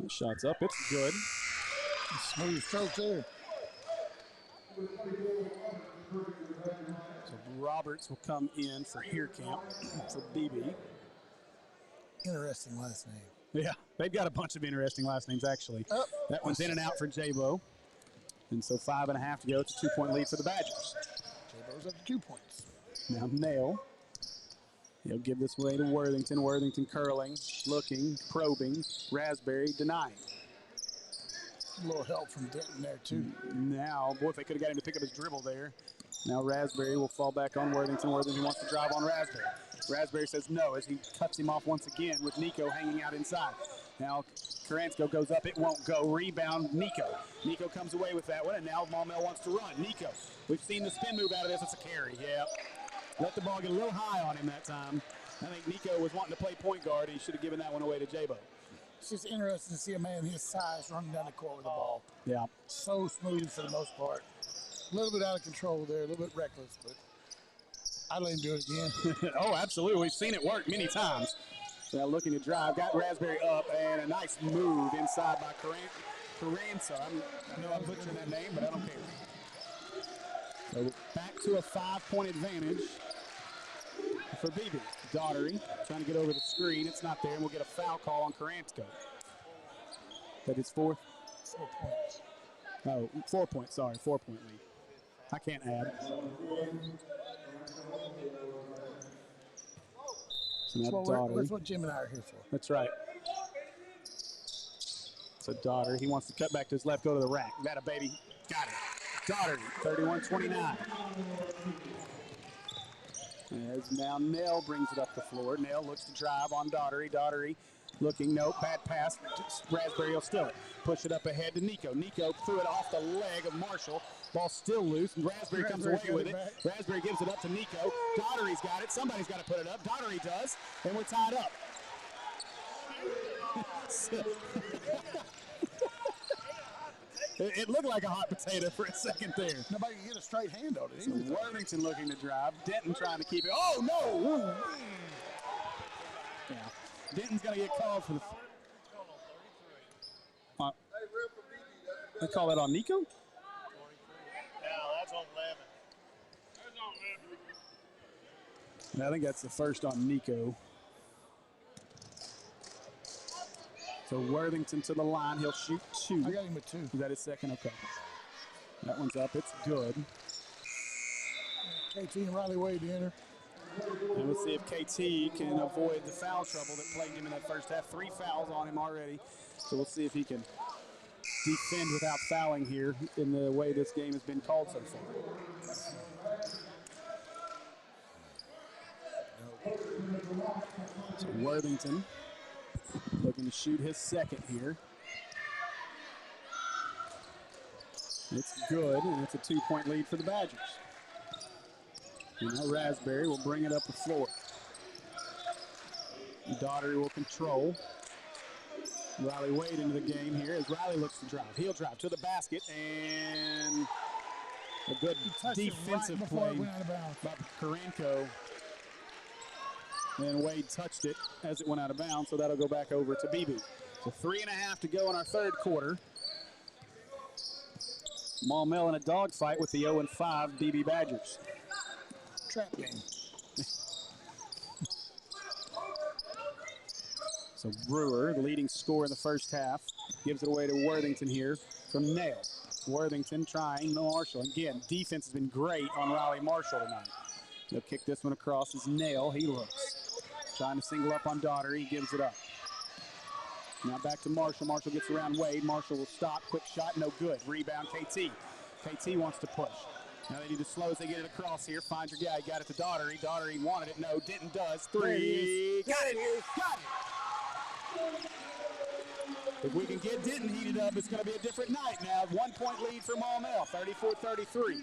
That shot's up. It's good. Smooth stroke there. So Roberts will come in for Heerkamp for Beebe. Interesting last name. Yeah, they've got a bunch of interesting last names, actually. That one's in and out for J-Bo. And so 5.5 to go. It's a 2-point lead for the Badgers. J-Bo's up to 2 points. Now Nail. He'll give this away to Worthington. Worthington curling, looking, probing. Raspberry denying. A little help from Denton there, too. Now, boy, if they could have got him to pick up his dribble there. Now Raspberry will fall back on Worthington. Worthington wants to drive on Raspberry. Raspberry says no as he cuts him off once again with Nico hanging out inside. Now Karansko goes up. It won't go. Rebound, Nico. Nico comes away with that one, and now Maumelle wants to run. Nico, we've seen the spin move out of this. It's a carry, yeah. Let the ball get a little high on him that time. I think Nico was wanting to play point guard. He should have given that one away to J-Bo. It's just interesting to see a man his size running down the court with the ball. Yeah. So smooth for the most part. A little bit out of control there, a little bit reckless, but I'd let him do it again. Oh, absolutely. We've seen it work many times. Now looking to drive, got Raspberry up, and a nice move inside by Karanso. I know I'm butchering that name, but I don't care. So back to a 5-point advantage for Beebe. Daughtery trying to get over the screen. It's not there, and we'll get a foul call on Karansko. That is 4 points. Oh, 4 points, sorry, 4-point lead. I can't add. So now Daughtery. That's what Jim and I are here for. That's right. So Daughtery, he wants to cut back to his left, go to the rack. Got a baby. Got it. Daughtery, 31-29. As now Nell brings it up the floor. Nell looks to drive on Daughtery. Daughtery looking, no, bad pass. Raspberry will steal it. Push it up ahead to Nico. Nico threw it off the leg of Marshall. Ball still loose, and Raspberry comes away with it. Raspberry gives it up to Nico. Daughtery's got it. Somebody's got to put it up. Daughtery does, and we're tied up. It looked like a hot potato for a second there. Nobody can get a straight hand on it. So Worthington looking to drive. Denton trying to keep it. Oh, no! Woo. Yeah. Denton's going to get called for the... They call that on Nico? No, that's on 11. That's on 11. I think that's the first on Nico. So Worthington to the line. He'll shoot 2. I got him with 2. Is that his second? Okay. That one's up. It's good. KT and Riley Wade to enter. And we'll see if KT can avoid the foul trouble that plagued him in that first half. 3 fouls on him already. So we'll see if he can defend without fouling here in the way this game has been called so far. So Worthington looking to shoot his second here. It's good, and it's a 2-point lead for the Badgers. And now Raspberry will bring it up the floor. Daughtery will control. Riley Wade into the game here as Riley looks to drive. He'll drive to the basket, and a good defensive play by Karanko. And Wade touched it as it went out of bounds, so that'll go back over to Beebe. So 3.5 to go in our third quarter. Maumelle in a dogfight with the 0-5 Beebe Badgers. Trap game. So Brewer, the leading scorer in the first half, gives it away to Worthington here from Nail. Worthington trying Marshall. Again, defense has been great on Riley Marshall tonight. They'll kick this one across as Nail. He looks. Trying to single up on Daughtery. He gives it up. Now back to Marshall. Marshall gets around Wade. Marshall will stop. Quick shot. No good. Rebound KT. KT wants to push. Now they need to slow as they get it across here. Find your guy. Got it to Daughtery. Daughtery wanted it. No, Denton does. 3. Got it. Got it. If we can get Denton heated up, it's going to be a different night now. 1-point lead for Maumelle. 34-33.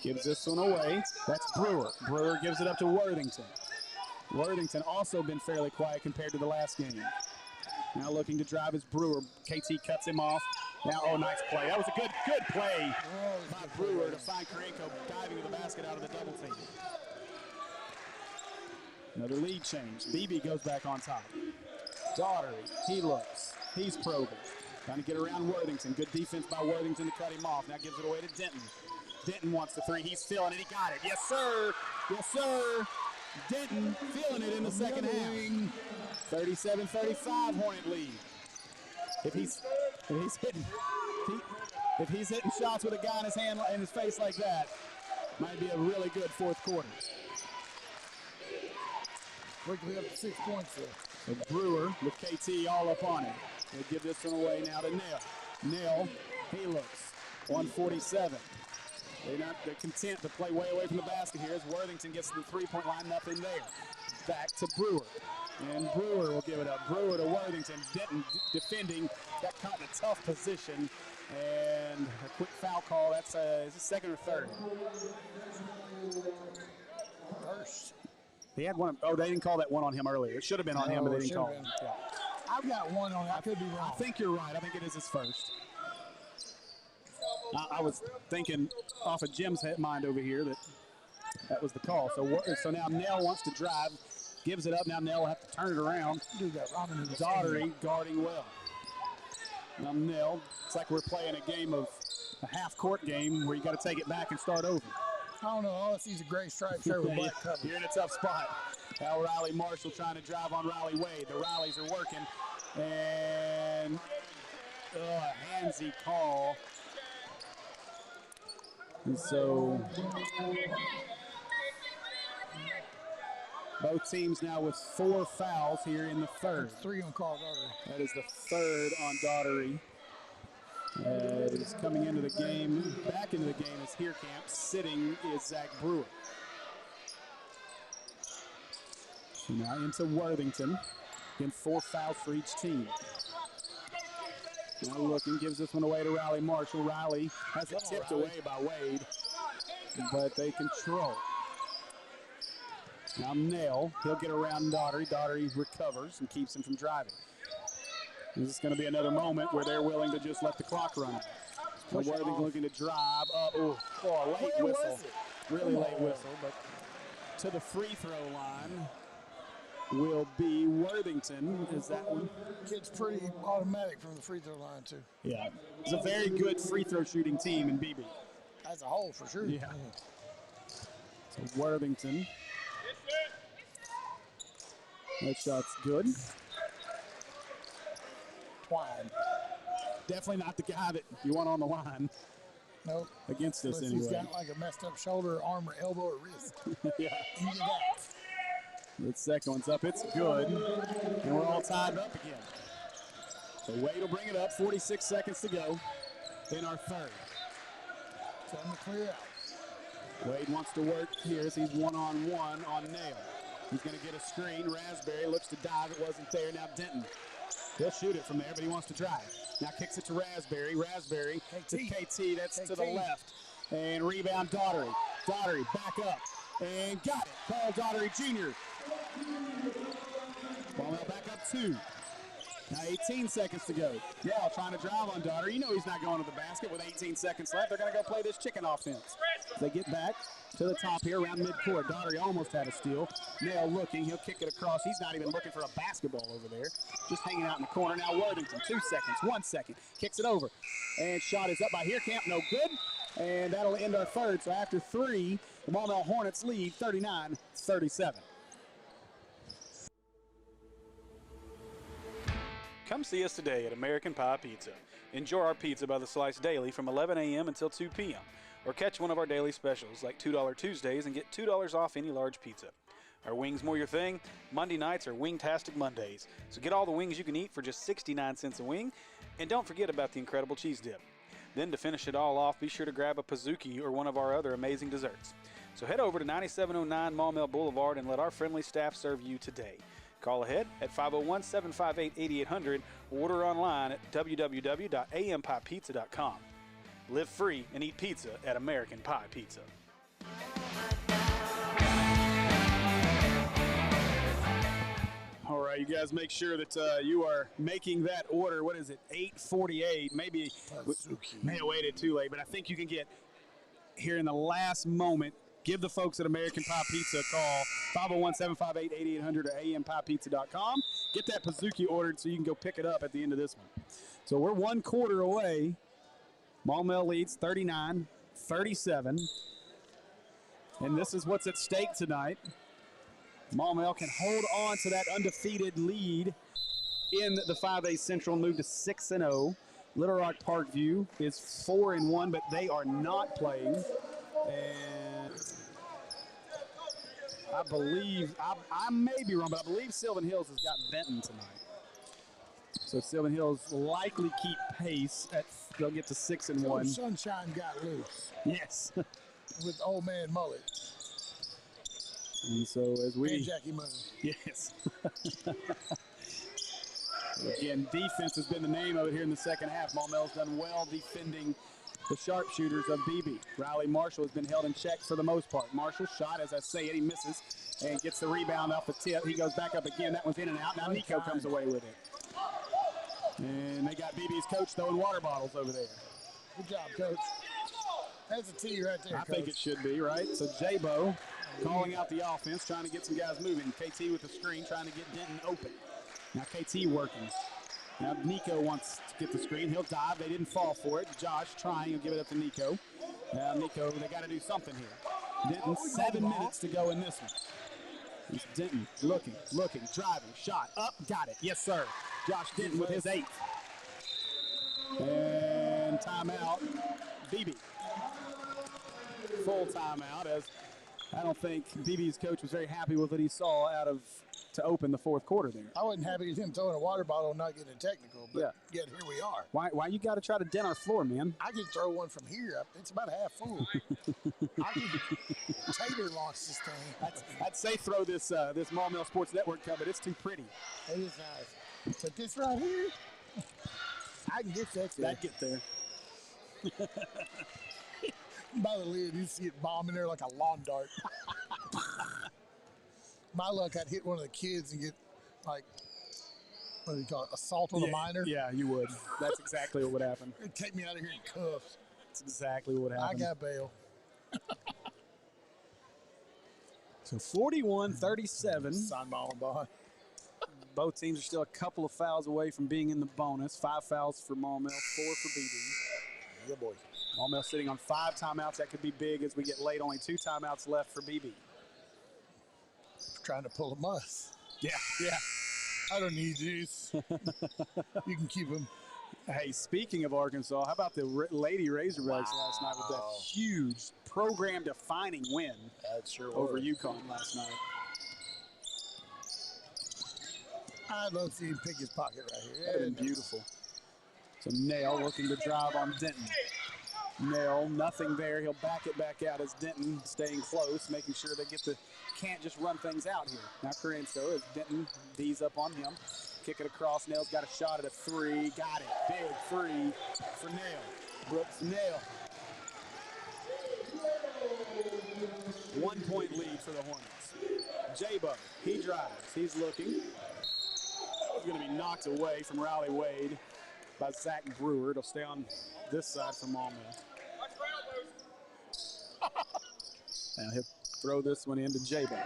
Gives this one away. That's Brewer. Brewer gives it up to Worthington. Worthington also been fairly quiet compared to the last game. Now looking to drive is Brewer. KT cuts him off. Now, oh, nice play. That was a good play by Brewer to find Karanko diving to the basket out of the double team. Another lead change. Beebe goes back on top. Daughtery, he looks. He's probing. Trying to get around Worthington. Good defense by Worthington to cut him off. Now gives it away to Denton. Denton wants the 3. He's filling it. He got it. Yes, sir. Yes, sir. Denton feeling it in the second half. 37-35 Hornet lead. If he's hitting shots with a guy in his hand in his face like that, might be a really good fourth quarter. Quickly up to 6 points there. So Brewer with KT all up on him. They give this one away now to Nell. Nell, he looks 147. They're content to play way away from the basket here as Worthington gets to the three-point line, nothing there. Back to Brewer. And Brewer will give it up. Brewer to Worthington. Denton defending. Got caught in a tough position. And a quick foul call. That's is it second or third? First. He had one. Oh, they didn't call that one on him earlier. It should have been on him, but they didn't call it. Yeah. I've got one on it. I could be wrong. I think you're right. I think it is his first. I was thinking off of Jim's mind over here that was the call. So now Nell wants to drive, gives it up. Now Nell will have to turn it around. Daugherty guarding well. Now Nell, it's like we're playing a half-court game where you got to take it back and start over. I don't know. All I see is a gray striped shirt with black cover. You're in a tough spot. Now Riley Marshall trying to drive on Riley Wade. The Rileys are working. And handsy call. And so both teams now with 4 fouls here in the third. 3 on Carl Daugherty. That is the third on Daugherty. It is coming into the game, back into the game is Heerkamp. Sitting is Zach Brewer. So now into Worthington. Again, 4 fouls for each team. Now looking, gives this one away to Riley Marshall. Riley has it tipped away by Wade, but they control. Now Nell, he'll get around Daugherty. Daugherty recovers and keeps him from driving. This is going to be another moment where they're willing to just let the clock run. Worthington looking to drive up. Late whistle. Really late whistle, but to the free throw line will be Worthington. Is that one? Kid's pretty automatic from the free throw line, too. Yeah. It's a very good free throw shooting team in Beebe. As a whole, for sure. Yeah. So Worthington. That shot's good. Twine. Definitely not the guy that you want on the line. Nope. Against this anyway. He's got like a messed up shoulder, arm, or elbow, or wrist. Yeah. Either that. The second one's up. It's good. And we're all tied up again. So Wade will bring it up. 46 seconds to go in our third. Time to clear out. Wade wants to work here as he's one-on-one on Nail. He's going to get a screen. Raspberry looks to dive. It wasn't there. Now Denton. He'll shoot it from there, but he wants to drive. Now kicks it to Raspberry. Raspberry to KT. That's to the left. And rebound Daugherty. Daugherty back up. And got it. Carl Daugherty Jr. Maumelle back up 2. Now 18 seconds to go. Yeah, trying to drive on Daugherty. You know he's not going to the basket with 18 seconds left. They're going to go play this chicken offense. They get back to the top here around midcourt. Daugherty almost had a steal. Nail looking. He'll kick it across. He's not even looking for a basketball over there. Just hanging out in the corner. Now Worthington, 2 seconds, 1 second. Kicks it over. And shot is up by Heerkamp. No good. And that'll end our third. So after 3, the Maumelle Hornets lead 39-37. Come see us today at American Pie Pizza. Enjoy our pizza by the slice daily from 11 a.m. until 2 p.m. Or catch one of our daily specials like $2 Tuesdays and get $2 off any large pizza. Are wings more your thing? Monday nights are Wingtastic Mondays. So get all the wings you can eat for just 69 cents a wing. And don't forget about the incredible cheese dip. Then to finish it all off, be sure to grab a Pizookie or one of our other amazing desserts. So head over to 9709 Maumelle Boulevard and let our friendly staff serve you today. Call ahead at 501-758-8800 or order online at www.ampipepizza.com. Live free and eat pizza at American Pie Pizza. All right, you guys make sure that you are making that order. What is it, 8:48? Maybe may have waited too late, but I think you can get here in the last moment. Give the folks at American Pie Pizza a call, 501-758-8800 or ampipepizza.com. Get that Pizookie ordered so you can go pick it up at the end of this one. So we're 1 quarter away. Maumelle leads 39-37. And this is what's at stake tonight. Maumelle can hold on to that undefeated lead in the 5A Central, move to 6-0. Little Rock Parkview is 4-1, but they are not playing. And I believe, I may be wrong, but I believe Sylvan Hills has got Benton tonight. So Sylvan Hills likely keep pace. They'll get to 6-1. Sunshine got loose. Yes. With old man Mullet. And so as we... And Jackie Moon. Yes. Again, defense has been the name of it here in the second half. Maumelle's done well defending the sharpshooters of Beebe. Riley Marshall has been held in check for the most part. Marshall shot, as I say it, he misses and gets the rebound off the tip. He goes back up again. That one's in and out. Now Nico comes away with it. And they got Beebe's coach throwing water bottles over there. Good job, Coach. That's a T right there, I Coach. think it should be, right? So J-Bo calling out the offense, trying to get some guys moving. KT with the screen, trying to get Denton open. Now KT working. Now Nico wants to get the screen. He'll dive. They didn't fall for it. Josh trying. He'll give it up to Nico. Now Nico, they got to do something here. Denton, 7 minutes to go in this one. It's Denton looking, driving, shot, up, got it. Yes, sir. Josh Denton with his 8th. And timeout, Beebe. Full timeout, as I don't think Beebe's coach was very happy with what he saw to open the fourth quarter there. I wasn't happy with him throwing a water bottle and not getting technical, but yet here we are. Why you got to try to dent our floor, man? I could throw one from here. It's about half full. I could tater launch this thing. I'd say throw this Maumelle Sports Network cup, but it's too pretty. It is nice. But this right here, I can get that there. I'd get there. By the lid, you see it bomb in there like a lawn dart. My luck, I'd hit one of the kids and get, like, what do you call it, assault on a minor. Yeah, you would. That's exactly what would happen. It'd take me out of here in cuffs. That's exactly what would happen. I got bail. So 41-37. Sign my own bond. Both teams are still a couple of fouls away from being in the bonus. 5 fouls for Maumelle, 4 for Beebe. Yeah, boy. Maumelle sitting on 5 timeouts. That could be big as we get late. Only 2 timeouts left for Beebe. Trying to pull a muss. Yeah. I don't need these. You can keep them. Hey, speaking of Arkansas, how about the Lady Razorbacks last night with that huge program-defining win over UConn last night? I'd love to see him pick his pocket right here. That would have been beautiful. So Nail looking to drive on Denton. Nail, nothing there. He'll back it back out as Denton staying close, making sure they can't just run things out here. Now Corinto as Denton D's up on him. Kick it across. Nail's got a shot at a 3. Got it. Big 3 for Nail. Brooks Nail. 1 point lead for the Hornets. J-Bo, he drives. He's looking. He's going to be knocked away from Riley Wade by Zach Brewer. It'll stay on this side for Maumelle. Now he'll throw this one into J-Bo.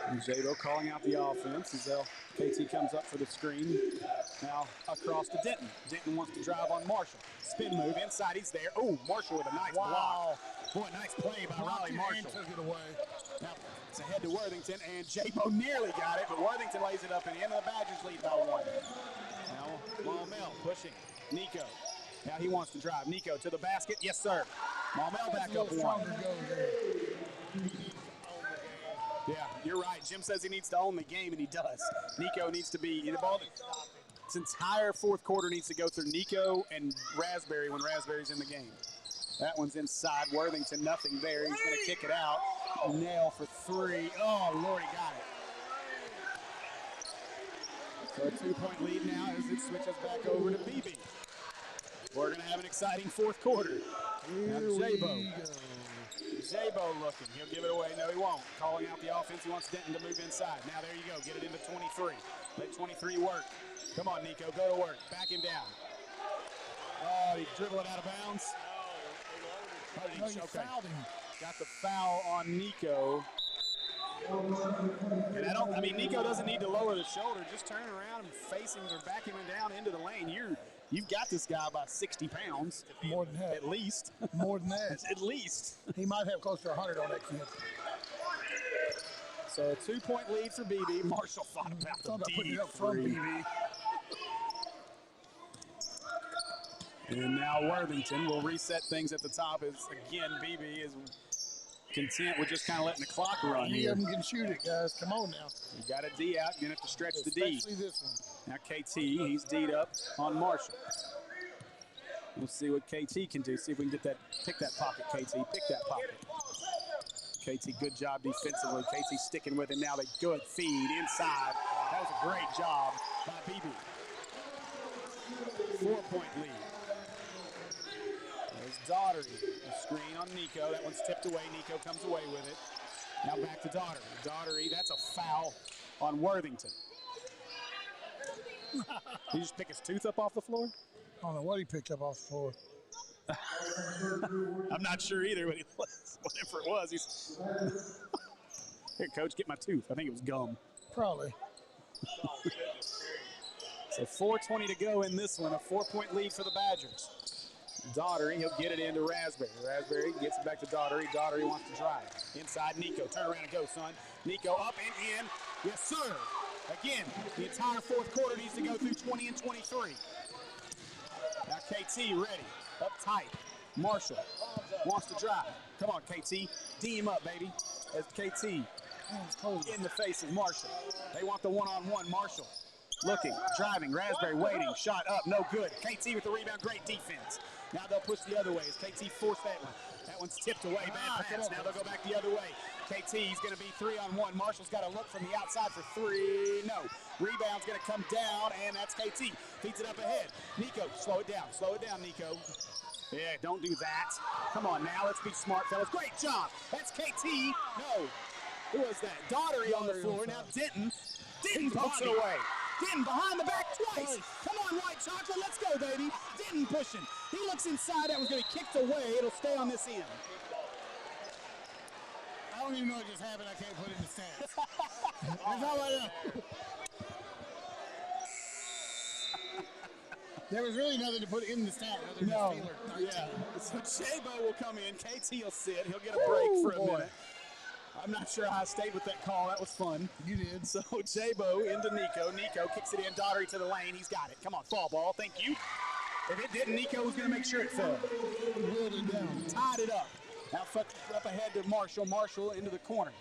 And J-Bo calling out the offense as KT comes up for the screen. Now across to Denton. Denton wants to drive on Marshall. Spin move inside. He's there. Oh, Marshall with a nice block. Boy, nice play by Riley Marshall. Took it away. Now it's ahead to Worthington, and J-Bo nearly got it, but Worthington lays it up and in. The Badgers lead by 1. Now Maumelle pushing. Nico. Now he wants to drive. Nico to the basket. Yes, sir. Maumelle back up 1. Yeah, you're right. Jim says he needs to own the game, and he does. Nico needs to be involved. This entire fourth quarter needs to go through Nico and Raspberry when Raspberry's in the game. That one's inside. Worthington, nothing there. He's going to kick it out. Nail for 3. Oh, Lord, he got it. So a 2-point lead now as it switches back over to Beebe. We're going to have an exciting fourth quarter. Now J-Bo. J-Bo looking. He'll give it away. No, he won't. Calling out the offense. He wants Denton to move inside. Now there you go. Get it into 23. Let 23 work. Come on, Nico. Go to work. Back him down. Oh, he dribbled it out of bounds. No, you fouled him. Got the foul on Nico. And Nico doesn't need to lower the shoulder. Just turn around and face him or back him down into the lane. You've got this guy by 60 pounds. More than that. At least. More than that. At least. He might have close to 100 on that kid. So a 2-point lead for Beebe. Marshall thought about the putting deep it up from three. Beebe. And now Worthington will reset things at the top as, again, Beebe is content with just kind of letting the clock run Any here. of them can shoot it, guys. Come on now. You got a D out. You're going to have to stretch the D. Especially this one. Now KT, he's D'd up on Marshall. We'll see what KT can do. See if we can get that, pick that pocket, KT. Pick that pocket. KT, good job defensively. KT sticking with it now. They good feed inside. That was a great job by Beebe. 4-point lead. There's Daugherty. A screen on Nico. That one's tipped away. Nico comes away with it. Now back to Daugherty. Daugherty, that's a foul on Worthington. Did he just pick his tooth up off the floor? I don't know what he picked up off the floor. I'm not sure either, but whatever it was, he's here, coach, get my tooth. I think it was gum. Probably. So 4:20 to go in this one, a 4-point lead for the Badgers. Daugherty, he'll get it into Raspberry. Raspberry gets it back to Daugherty. Daugherty wants to drive. Inside Nico, turn around and go, son. Nico up and in. Yes, sir. Again, the entire fourth quarter needs to go through 20 and 23. Now KT ready, up tight. Marshall wants to drive. Come on, KT, D him up, baby. As KT in the face of Marshall. They want the one-on-one. Marshall looking, driving, Raspberry waiting, shot up, no good. KT with the rebound, great defense. Now they'll push the other way as KT forced that one. That one's tipped away, bad pass. Now they'll go back the other way. KT's going to be 3-on-1. Marshall's got to look from the outside for three. No. Rebound's going to come down, and that's KT. Feeds it up ahead. Nico, slow it down. Slow it down, Nico. Yeah, don't do that. Come on now, let's be smart, fellas. Great job. That's KT. No. Who was that? Daugherty on the floor. Now Denton pokes it away. Denton behind the back twice. Come on, White Chocolate. Let's go, baby. Denton pushing. He looks inside. That was going to be kicked away. It'll stay on this end. I don't even know what just happened. I can't put it in the stats. That's all I know. There was really nothing to put in the stat other than Steeler. Yeah. So Jabo will come in. KT will sit. He'll get a break for a minute. I'm not sure how I stayed with that call. That was fun. You did. So Jabo into Nico. Nico kicks it in. Daugherty to the lane. He's got it. Come on, fall ball. Thank you. If it didn't, Nico was going to make sure it fell. Wheeled it down. Tied it up. Now up ahead to Marshall. Marshall into the corner.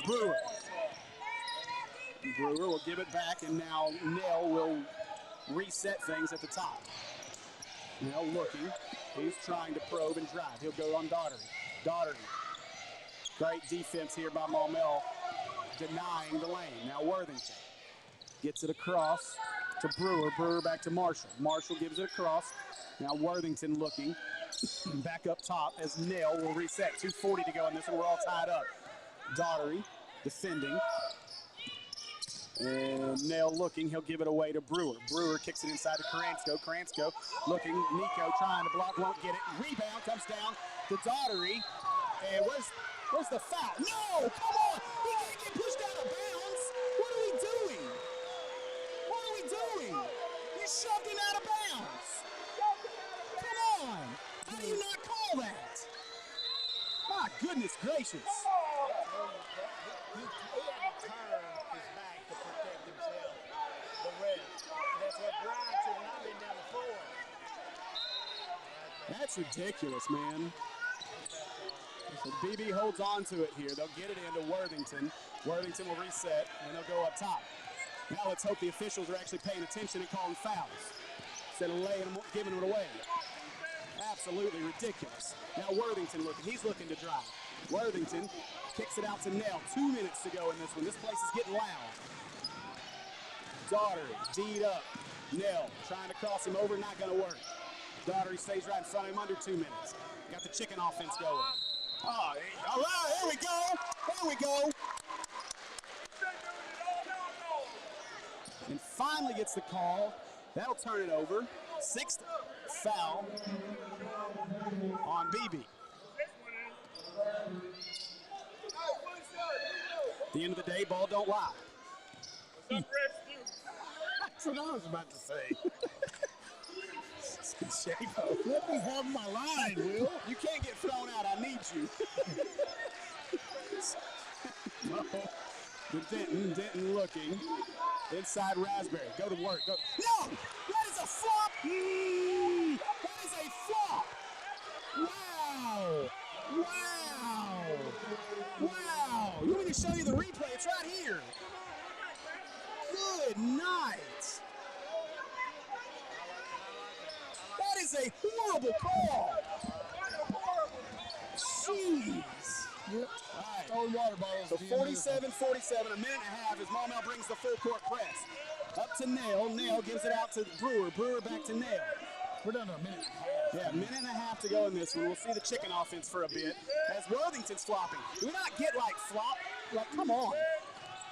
Brewer. Brewer will give it back, and now Nell will reset things at the top. Nell looking. He's trying to probe and drive. He'll go on Daugherty. Daugherty. Great defense here by Maumelle, denying the lane. Now Worthington gets it across to Brewer. Brewer back to Marshall. Marshall gives it across. Now Worthington looking back up top as Nell will reset. 2:40 to go in this one. We're all tied up. Daugherty defending. And Nell looking. He'll give it away to Brewer. Brewer kicks it inside to Karansko. Karansko looking. Nico trying to block. Won't get it. Rebound comes down to Daugherty. And where's the foul? No! Come on! He can't get pushed out of bounds! What are we doing? What are we doing? You shoved him out of bounds! Come on! How do you not call that? My goodness gracious! He had to turn his back to protect himself. The ref. That's what Brian should not been down the floor. That's ridiculous, man. So Beebe holds on to it here. They'll get it into Worthington. Worthington will reset, and they'll go up top. Now let's hope the officials are actually paying attention and calling fouls instead of giving it away. Absolutely ridiculous. Now Worthington looking. He's looking to drive. Worthington kicks it out to Nell. 2 minutes to go in this one. This place is getting loud. Daugherty, D'd up. Nell trying to cross him over. Not going to work. Daugherty stays right in front of him under 2 minutes. Got the chicken offense going. Oh, all right, here we go. Here we go. And finally gets the call. That'll turn it over. 6th foul on Beebe. At the end of the day, ball don't lie. That's what I was about to say. Jabo. Let me have my line, Will. You can't get thrown out. I need you. to Denton. Denton looking. Inside Raspberry. Go to work. Go. No! That is a flop! That is a flop! Wow! Wow! Wow! You want me to show you the replay? It's right here. Good night. That is a horrible call. Jeez. Yep. All right. Throwing water bottles. So 47-47, a minute and a half as Maumelle brings the full court press. Up to Nail. Nail gives it out to Brewer. Brewer back to Nail. We're down to a minute and a half. Yeah, a minute and a half to go in this one. We'll see the chicken offense for a bit as Worthington's flopping. Do we not get like flop? Like, come on.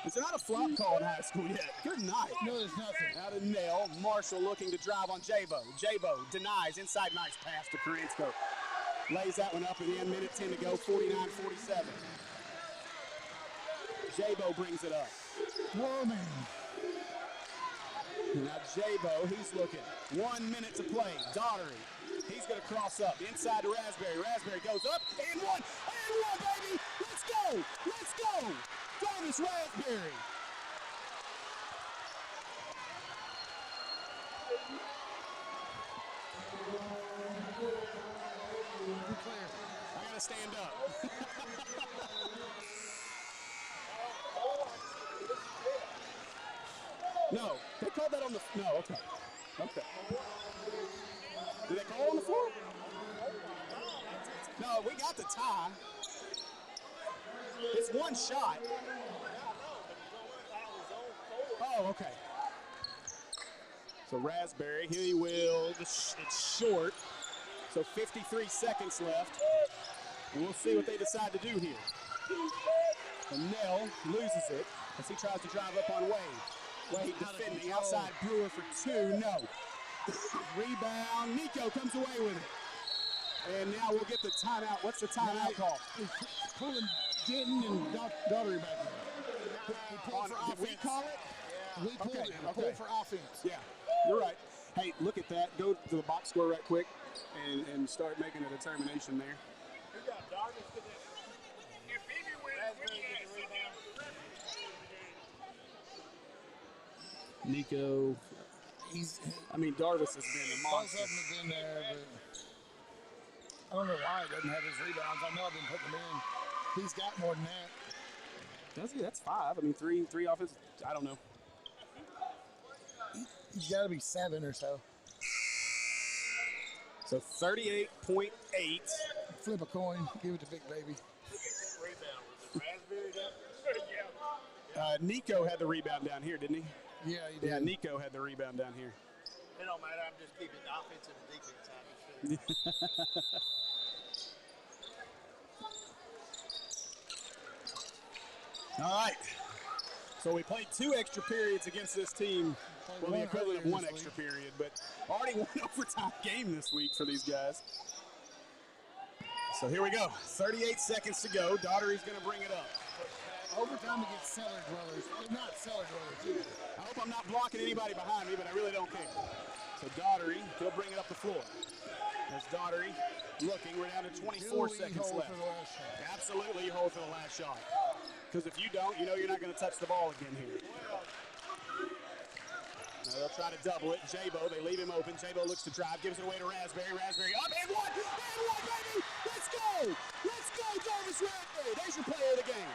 It's not a flop call in high school yet. Good night. No, there's nothing. Out of Nail. Marshall looking to drive on Jabo. Jabo denies. Inside, nice pass to Karinsko. Lays that one up at the end. Minute 10 to go. 49-47. Jabo brings it up. Oh, man. Now Jabo, he's looking. 1 minute to play. Daughtery. He's going to cross up. Inside to Raspberry. Raspberry goes up. And one. And one, baby. Let's go. Let's go. Jarvis Raspberry. I got to stand up. No, they called that on the, no, okay. Okay. Did they call on the floor? No, we got the tie. It's one shot. Oh, okay. So Raspberry, he will, it's short. So 53 seconds left. And we'll see what they decide to do here. And Nell loses it as he tries to drive up on Wade. Wade defending outside Brewer for two, no. Rebound, Nico comes away with it. And now we'll get the timeout. What's the timeout call? Pulling Denton and Daughtery back in. Did we call it? We pulled Okay, it. okay. Pull for offense. Yeah, you're right. Hey, look at that. Go to the box score right quick and start making a determination there. We got Darkness to this. If Beebe wins, we get the rebound. Nico, Darvis has been a Both monster. of them have been there, but I don't know why he doesn't have his rebounds. I know I've been putting them in. He's got more than that. Does he? That's five. Three offense. I don't know. He's got to be 7 or so. So 38.8. Flip a coin, give it to Big Baby. Rebound. Was it Raspberry down? Yeah. Nico had the rebound down here, didn't he? Yeah, he did. Yeah, Nico had the rebound down here. It don't matter. I'm just keeping the offense and the defense out of it. All right. So we played 2 extra periods against this team. Well, the equivalent of 1 extra period, but already 1 overtime game this week for these guys. So here we go. 38 seconds to go. Daughtery's going to bring it up. Overtime against Cellar Dwellers. They're not Cellar Dwellers either. I hope I'm not blocking anybody behind me, but I really don't care. So Daughtery, he'll bring it up the floor. There's Daughtery looking. We're down to 24 seconds left. Absolutely, you hold for the last shot. Because if you don't, you know you're not going to touch the ball again here. Now they'll try to double it. Jabo, they leave him open. Jabo looks to drive, gives it away to Raspberry. Raspberry up and one, baby! Let's go! Let's go, Jarvis Raspberry! There's your player of the game.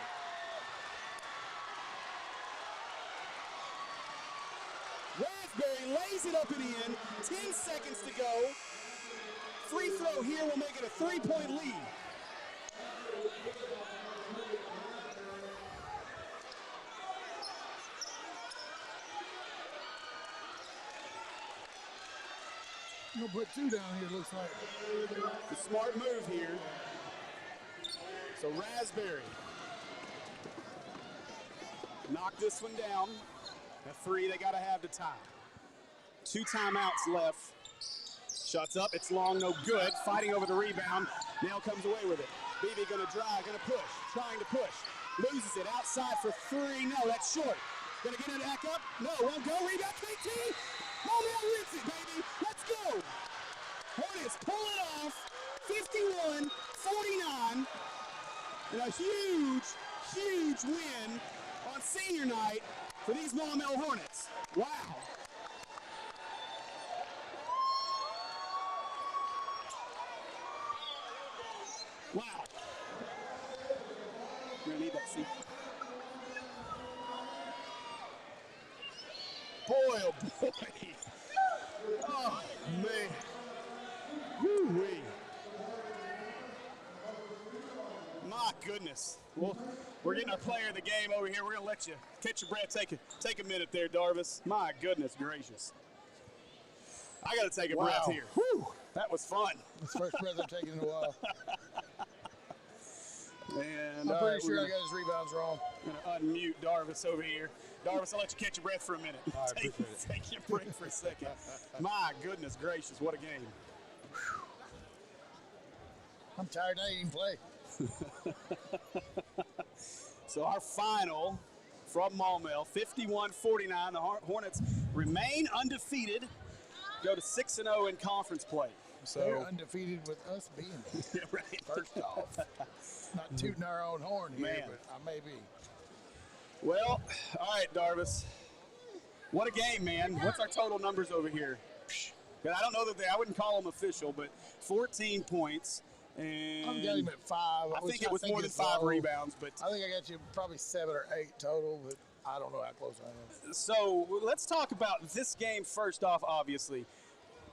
Raspberry lays it up in the end. 10 seconds to go. Free throw here will make it a 3-point lead. You'll put 2 down here, looks like. The smart move here. So Raspberry knock this one down. At 3, they got to have the tie. 2 timeouts left. Shots up, it's long, no good. Fighting over the rebound. Nail comes away with it. Beebe gonna drive, gonna push, trying to push. Loses it outside for 3. No, that's short. Gonna get it back up. No, won't go. Rebound, KT. Maumelle wins it, baby. Let's go. Hornets pull it off. 51-49. And a huge win on on senior night for these Maumelle Hornets. Wow. Wow. You're gonna need that seat. Boy, oh boy. Oh, man. Woo-wee. My goodness. Well, we're getting our player of the game over here. We're going to let you catch your breath. Take a minute there, Darvis. My goodness gracious. I got to take a breath here. Whew, that was fun. It's the first breath I've taken in a while. And I'm pretty sure I got his rebounds wrong. I'm going to unmute Darvis over here. Darvis, I'll let you catch your breath for a minute. I appreciate it. Take your break for a second. My goodness gracious, what a game. I'm tired. I didn't even play. So our final from Maumelle, 51-49. The Hornets remain undefeated, go to 6-0 in conference play. So they're undefeated with us being there. right. First off, not tooting our own horn here, Man. but I may be. Well, all right, Darvis. What a game, man. What's our total numbers over here? I don't know that I wouldn't call them official, but 14 points. And I've got him at 5. I think it was more than 5 rebounds, but I think I got you probably 7 or 8 total, but I don't know how close I am. so let's talk about this game first off, obviously.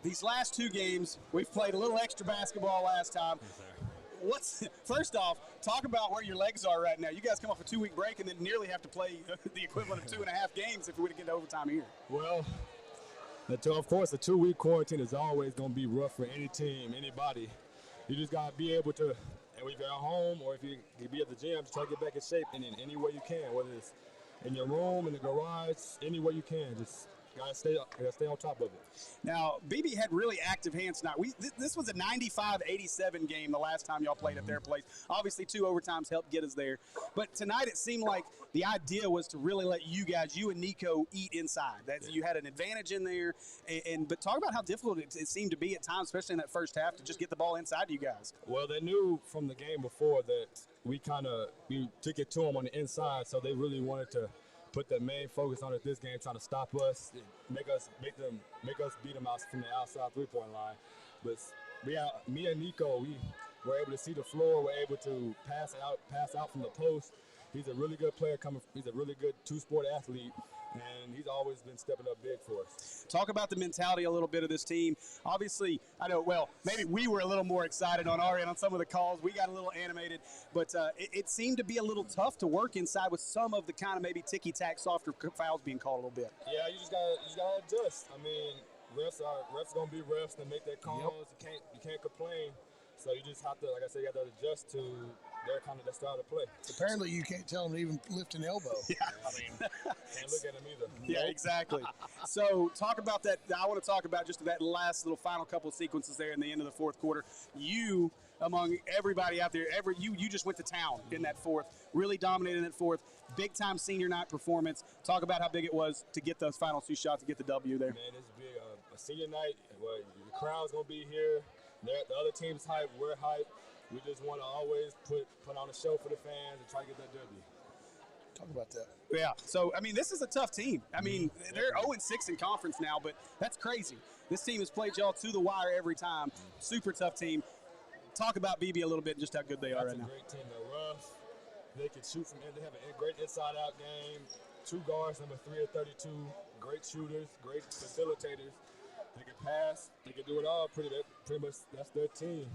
These last 2 games, we've played a little extra basketball last time. First off, talk about where your legs are right now. You guys come off a 2-week break and then nearly have to play the equivalent of 2.5 games if we were to get to overtime here. Well, of course, a 2-week quarantine is always going to be rough for any team, anybody. You just got to be able to, and if you're at home or if you be at the gym, just try to get back in shape in any way you can, whether it's in your room, in the garage, any way you can. Just got to stay on top of it. Now, Beebe had really active hands tonight. This was a 95-87 game the last time y'all played at their place. Obviously, 2 overtimes helped get us there. But tonight it seemed like the idea was to really let you guys, you and Nico, eat inside. You had an advantage in there. But talk about how difficult it seemed to be at times, especially in that first half, to just get the ball inside to you guys. Well, they knew from the game before that we took it to them on the inside, so they really wanted to put the main focus on it this game, trying to stop us, make us beat them out from the outside 3-point line. But me and Nico, we were able to see the floor. We're able to pass out from the post. He's a really good player he's a really good 2-sport athlete, and he's always been stepping up big for us. Talk about the mentality a little bit of this team. Obviously, I know, well, maybe we were a little more excited on our end on some of the calls. We got a little animated, but it seemed to be a little tough to work inside with some of the kind of maybe ticky-tack, softer fouls being called a little bit. Yeah, you just gotta adjust. I mean, refs gonna be refs and make their calls. Yep. You can't complain. So you just have to, like I said, you have to adjust to their style of play. Apparently, you can't tell them to even lift an elbow. Yeah. I mean, can't look at them either. Yeah, exactly. So talk about that. I want to talk about just that last little final couple of sequences there in the end of the fourth quarter. You, among everybody out there, you just went to town in that fourth, really dominated in that fourth. Big time senior night performance. Talk about how big it was to get those final 2 shots to get the W there. Man, it's big. A senior night, well, the crowd's going to be here. The other team's hype, we're hype. We just want to always put on a show for the fans and try to get that W. Talk about that. Yeah. So, I mean, this is a tough team. I mean, they're 0-6 in conference now, but that's crazy. This team has played y'all to the wire every time. Super tough team. Talk about Beebe a little bit and just how good they are right now. That's a great team. They're rough. They can shoot from they have a great inside-out game. 2 guards, number 3 at 32. Great shooters, great facilitators. They can pass. They can do it all. Pretty much that's their team.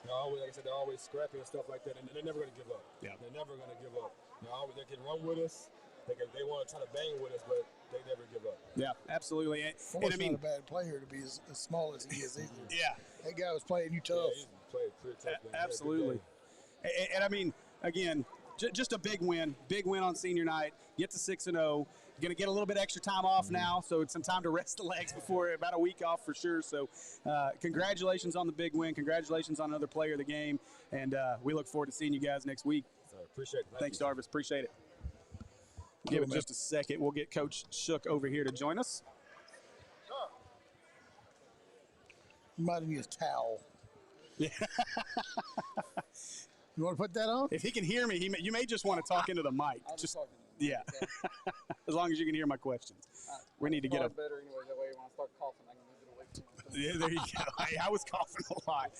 They're always, like I said, they're always scrappy and stuff like that, and they're never going to give up. Yeah. They're never going to give up. They can run with us. They want to try to bang with us, but they never give up. Yeah, absolutely. And I mean, not a bad player to be as small as he is either. Yeah. That guy was playing you tough. Yeah, he played pretty tough. Absolutely. And I mean, again, just a big win on senior night. Get to 6-0. Going to get a little bit extra time off now, so it's some time to rest the legs before about a week off for sure. So congratulations on the big win. Congratulations on another player of the game. And we look forward to seeing you guys next week. So, appreciate it. Thanks, Darvis. Appreciate it. Give it just a second. We'll get Coach Shook over here to join us. Reminded me of towel. Yeah. You want to put that on? If he can hear me, you may just want to talk into the mic. Just yeah. As long as you can hear my questions. We need to get up. better anyway. That way, when I start coughing, I can move it away from myself. Yeah, there you go. Hey, I was coughing a lot.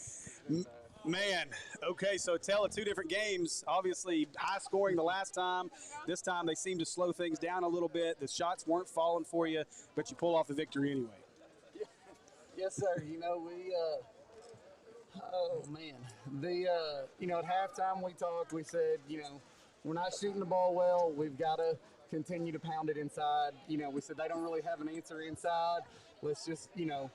Man, okay, so tell it, 2 different games. Obviously, high scoring the last time. This time, they seem to slow things down a little bit. The shots weren't falling for you, but you pull off the victory anyway. Yes, sir. You know, oh, man. You know, at halftime we talked, we said, you know, we're not shooting the ball well. We've got to continue to pound it inside. You know, we said they don't really have an answer inside. Let's just, you know,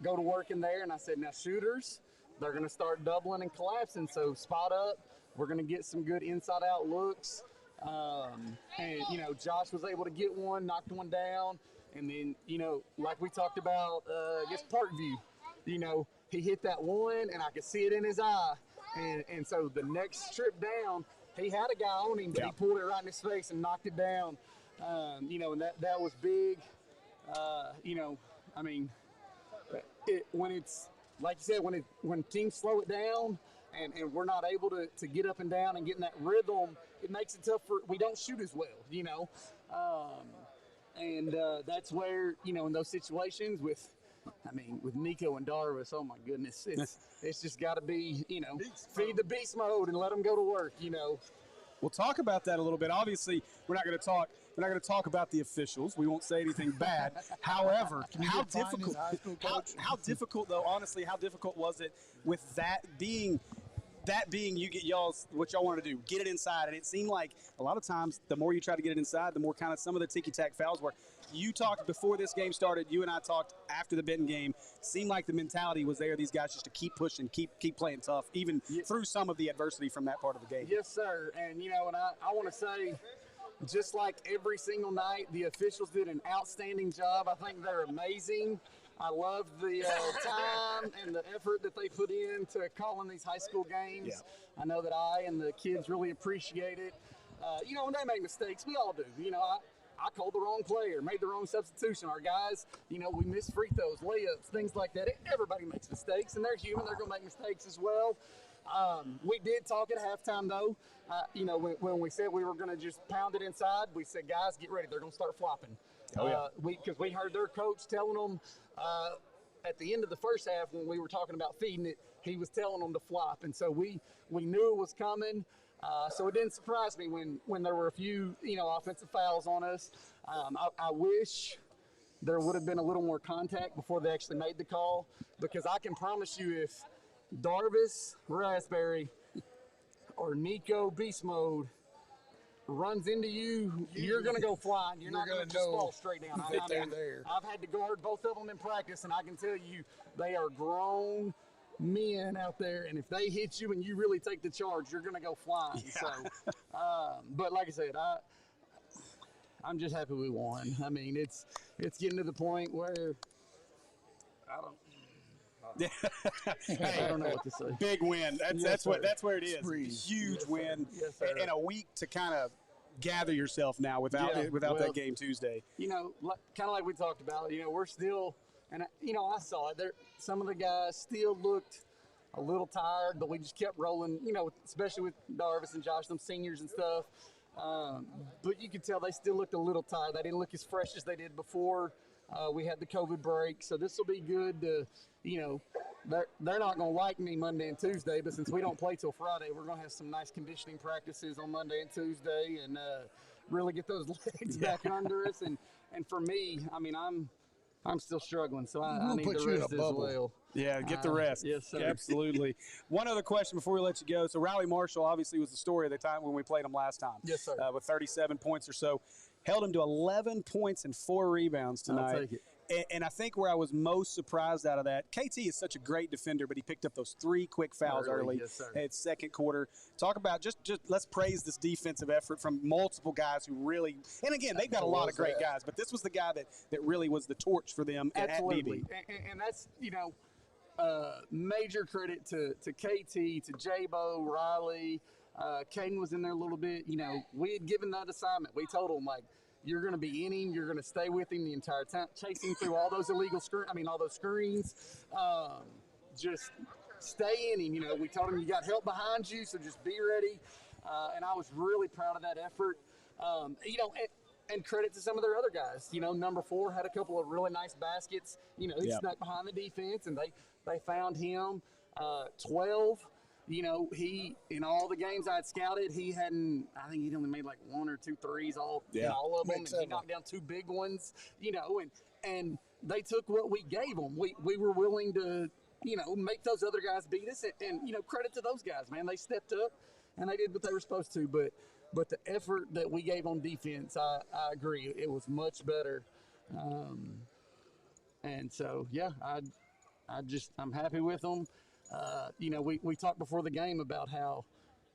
go to work in there. And I said, now shooters, they're going to start doubling and collapsing. So spot up. We're going to get some good inside-out looks. And, you know, Josh was able to get one, knocked one down. And then, you know, like we talked about against Parkview, you know, he hit that one, and I could see it in his eye. And so the next trip down, he had a guy on him, but he pulled it right in his face and knocked it down. You know, and that was big. You know, I mean, when it's, like you said, when teams slow it down and we're not able to get up and down and get in that rhythm, it makes it tough we don't shoot as well, you know. And that's where, you know, in those situations with Nico and Darvis, oh my goodness, it's just got to be, you know, feed the beast mode and let them go to work, you know. We'll talk about that a little bit. Obviously, we're not going to talk about the officials. We won't say anything bad. However, how difficult though, honestly, how difficult was it with that being you get y'all's what y'all wanted to do, get it inside, and it seemed like a lot of times the more you try to get it inside, the more kind of some of the ticky-tack fouls were. You talked before this game started, you and I talked after the Benton game, seemed like the mentality was there, these guys just to keep pushing, keep playing tough, even through some of the adversity from that part of the game. Yes, sir, and you know, and I want to say, just like every single night, the officials did an outstanding job. I think they're amazing. I love the time and the effort that they put in to calling these high school games. Yeah. I know that I and the kids really appreciate it. You know, when they make mistakes, we all do. You know, I called the wrong play or made the wrong substitution. Our guys, you know, we miss free throws, layups, things like that. Everybody makes mistakes, and they're human. They're going to make mistakes as well. We did talk at halftime, though. You know, when we said we were going to just pound it inside, we said, guys, get ready. They're going to start flopping. Because we heard their coach telling them at the end of the first half when we were talking about feeding it, he was telling them to flop. And so we knew it was coming. So it didn't surprise me when there were a few, you know, offensive fouls on us. I wish there would have been a little more contact before they actually made the call, because I can promise you if Darvis Raspberry or Nico Beast Mode runs into you, you're going to go flying. You're not going to just fall straight down. I've had to guard both of them in practice, and I can tell you they are grown men out there, and if they hit you and you really take the charge, you're going to go flying. Yeah. So, but like I said, I'm just happy we won. I mean, it's getting to the point where I don't know what to say. Big win. That's where it is. Huge win. Yes, sir. And a week to kind of gather yourself now without that game Tuesday. You know, kind of like we talked about. You know, we're still, and you know, I saw it. Some of the guys still looked a little tired, but we just kept rolling. You know, especially with Darvis and Josh, them seniors and stuff. But you could tell they still looked a little tired. They didn't look as fresh as they did before we had the COVID break. So this will be good to, you know, they're not going to like me Monday and Tuesday, but since we don't play till Friday, we're going to have some nice conditioning practices on Monday and Tuesday and really get those legs back under us. And for me, I mean, I'm still struggling, so I need the rest as well. Yeah, get the rest. Yes, sir. Absolutely. One other question before we let you go. So Riley Marshall obviously was the story of the time when we played him last time. Yes, sir. With 37 points or so. Held him to 11 points and 4 rebounds tonight. I'll take it. And I think where I was most surprised out of that, KT is such a great defender, but he picked up those 3 quick fouls early at second quarter. Talk about just let's praise this defensive effort from multiple guys who really, and again, they've got a lot of great guys, but this was the guy that really was the torch for them at Beebe. And that's, you know, major credit to KT, to J-Bo, Riley. Caden was in there a little bit. You know, we had given that assignment. We told him, like, you're going to be in him. You're going to stay with him the entire time, chasing through all those all those screens. Just stay in him. You know, we told him you got help behind you, so just be ready. And I was really proud of that effort. You know, and credit to some of their other guys. You know, number 4 had a couple of really nice baskets. You know, he snuck behind the defense, and they found him. 12, you know, he, in all the games I'd scouted, I think he'd only made like 1 or 2 threes in all of them, and he knocked down 2 big ones, you know, and they took what we gave them. We were willing to, you know, make those other guys beat us, and you know, credit to those guys, man. They stepped up, and they did what they were supposed to, but the effort that we gave on defense, I agree, it was much better. And so, yeah, I'm happy with them. You know, we talked before the game about how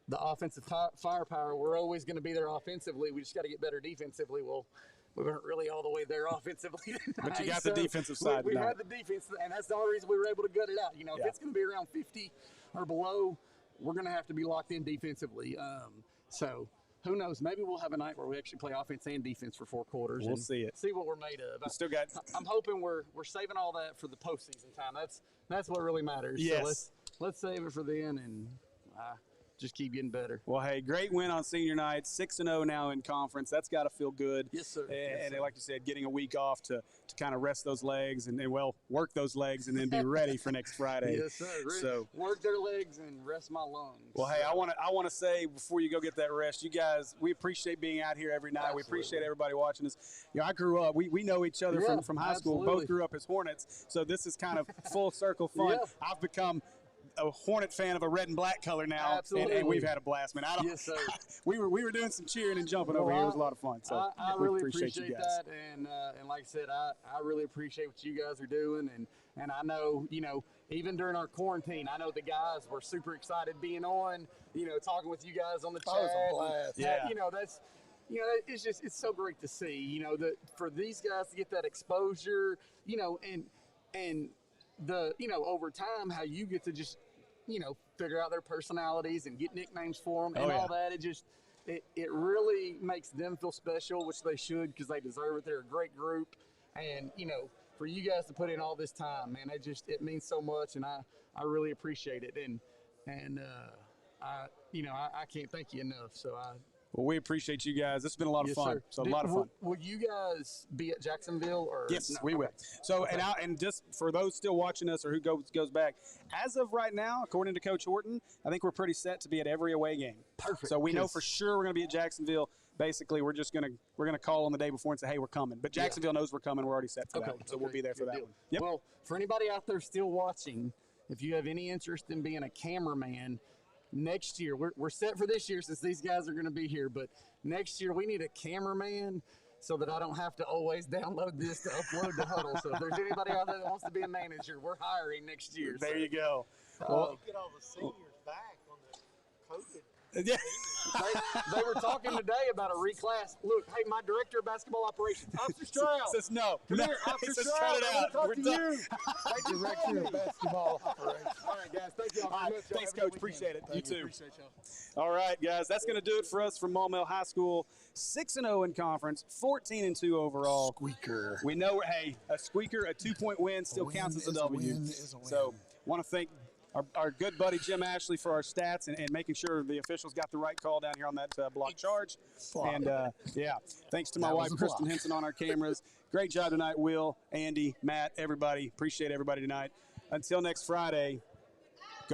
the offensive firepower, we're always going to be there offensively. We just got to get better defensively. Well, we weren't really all the way there offensively tonight. But you got the defensive side. We had the defense, and that's the only reason we were able to gut it out. You know, if it's going to be around 50 or below, we're going to have to be locked in defensively. So who knows? Maybe we'll have a night where we actually play offense and defense for 4 quarters. We'll see it. See what we're made of. I'm hoping we're saving all that for the postseason time. That's what really matters. Yes. So let's save it for then and just keep getting better. Well, hey, great win on senior night. 6-0 now in conference. That's got to feel good. Yes, sir. And like you said, getting a week off to kind of rest those legs and work those legs and then be ready for next Friday. Yes, sir. So work their legs and rest my lungs. Well, hey, I want to say before you go get that rest, you guys, we appreciate being out here every night. Absolutely. We appreciate everybody watching us. You know, I grew up. We know each other from high school. Absolutely. Both grew up as Hornets, so this is kind of full circle fun. Yeah. I've become a Hornet fan of a red and black color now, Absolutely. and we've had a blast, man. Yes, sir. we were doing some cheering and jumping over here. It was a lot of fun. So I we really appreciate you guys. that, and like I said, I really appreciate what you guys are doing, and I know, you know, even during our quarantine, I know the guys were super excited being on, you know, talking with you guys on the chat. That was a blast. Yeah. You know, it's so great to see, you know, that for these guys to get that exposure, you know, and the, you know, over time, how you get to just, you know, figure out their personalities and get nicknames for them and all that. It really makes them feel special, which they should, because they deserve it. They're a great group. And, you know, for you guys to put in all this time, man, it means so much, and I really appreciate it. And I can't thank you enough. So Well, we appreciate you guys. It's been a lot of fun. Sir. So a lot of fun. Will you guys be at Jacksonville? Or Yes, no? we will. So, and just for those still watching us or who goes back, as of right now, according to Coach Horton, I think we're pretty set to be at every away game. Perfect. So we know for sure we're going to be at Jacksonville. Basically, we're gonna call on the day before and say, hey, we're coming. But Jacksonville knows we're coming. We're already set for that one. So we'll be there for that one. Yep. Well, for anybody out there still watching, if you have any interest in being a cameraman, next year, we're set for this year since these guys are going to be here, but next year we need a cameraman so that I don't have to always download this to upload to Huddle. So if there's anybody out there that wants to be a manager, we're hiring next year. There you go. Well, get all the seniors back on the COVID. Yeah. They were talking today about a reclass. Look, hey, my director of basketball operations, Officer Stroud. Says no. Come No. here, Officer Says Stroud. cut it I out. want to talk We're to done. you. Director of basketball operations. All right, guys. Thank you all All very right. much. Thanks, Y'all have a Coach. good Appreciate it. weekend. You too. Appreciate y'all. All right, guys. That's going to do it for us from Maumelle High School. 6-0 in conference, 14-2 overall. Squeaker. We know, hey, a squeaker, a 2-point win still counts as a W. So, want to thank our good buddy Jim Ashley for our stats and making sure the officials got the right call down here on that block charge. And, thanks to my wife, Kristen Henson, on our cameras. Great job tonight, Will, Andy, Matt, everybody. Appreciate everybody tonight. Until next Friday,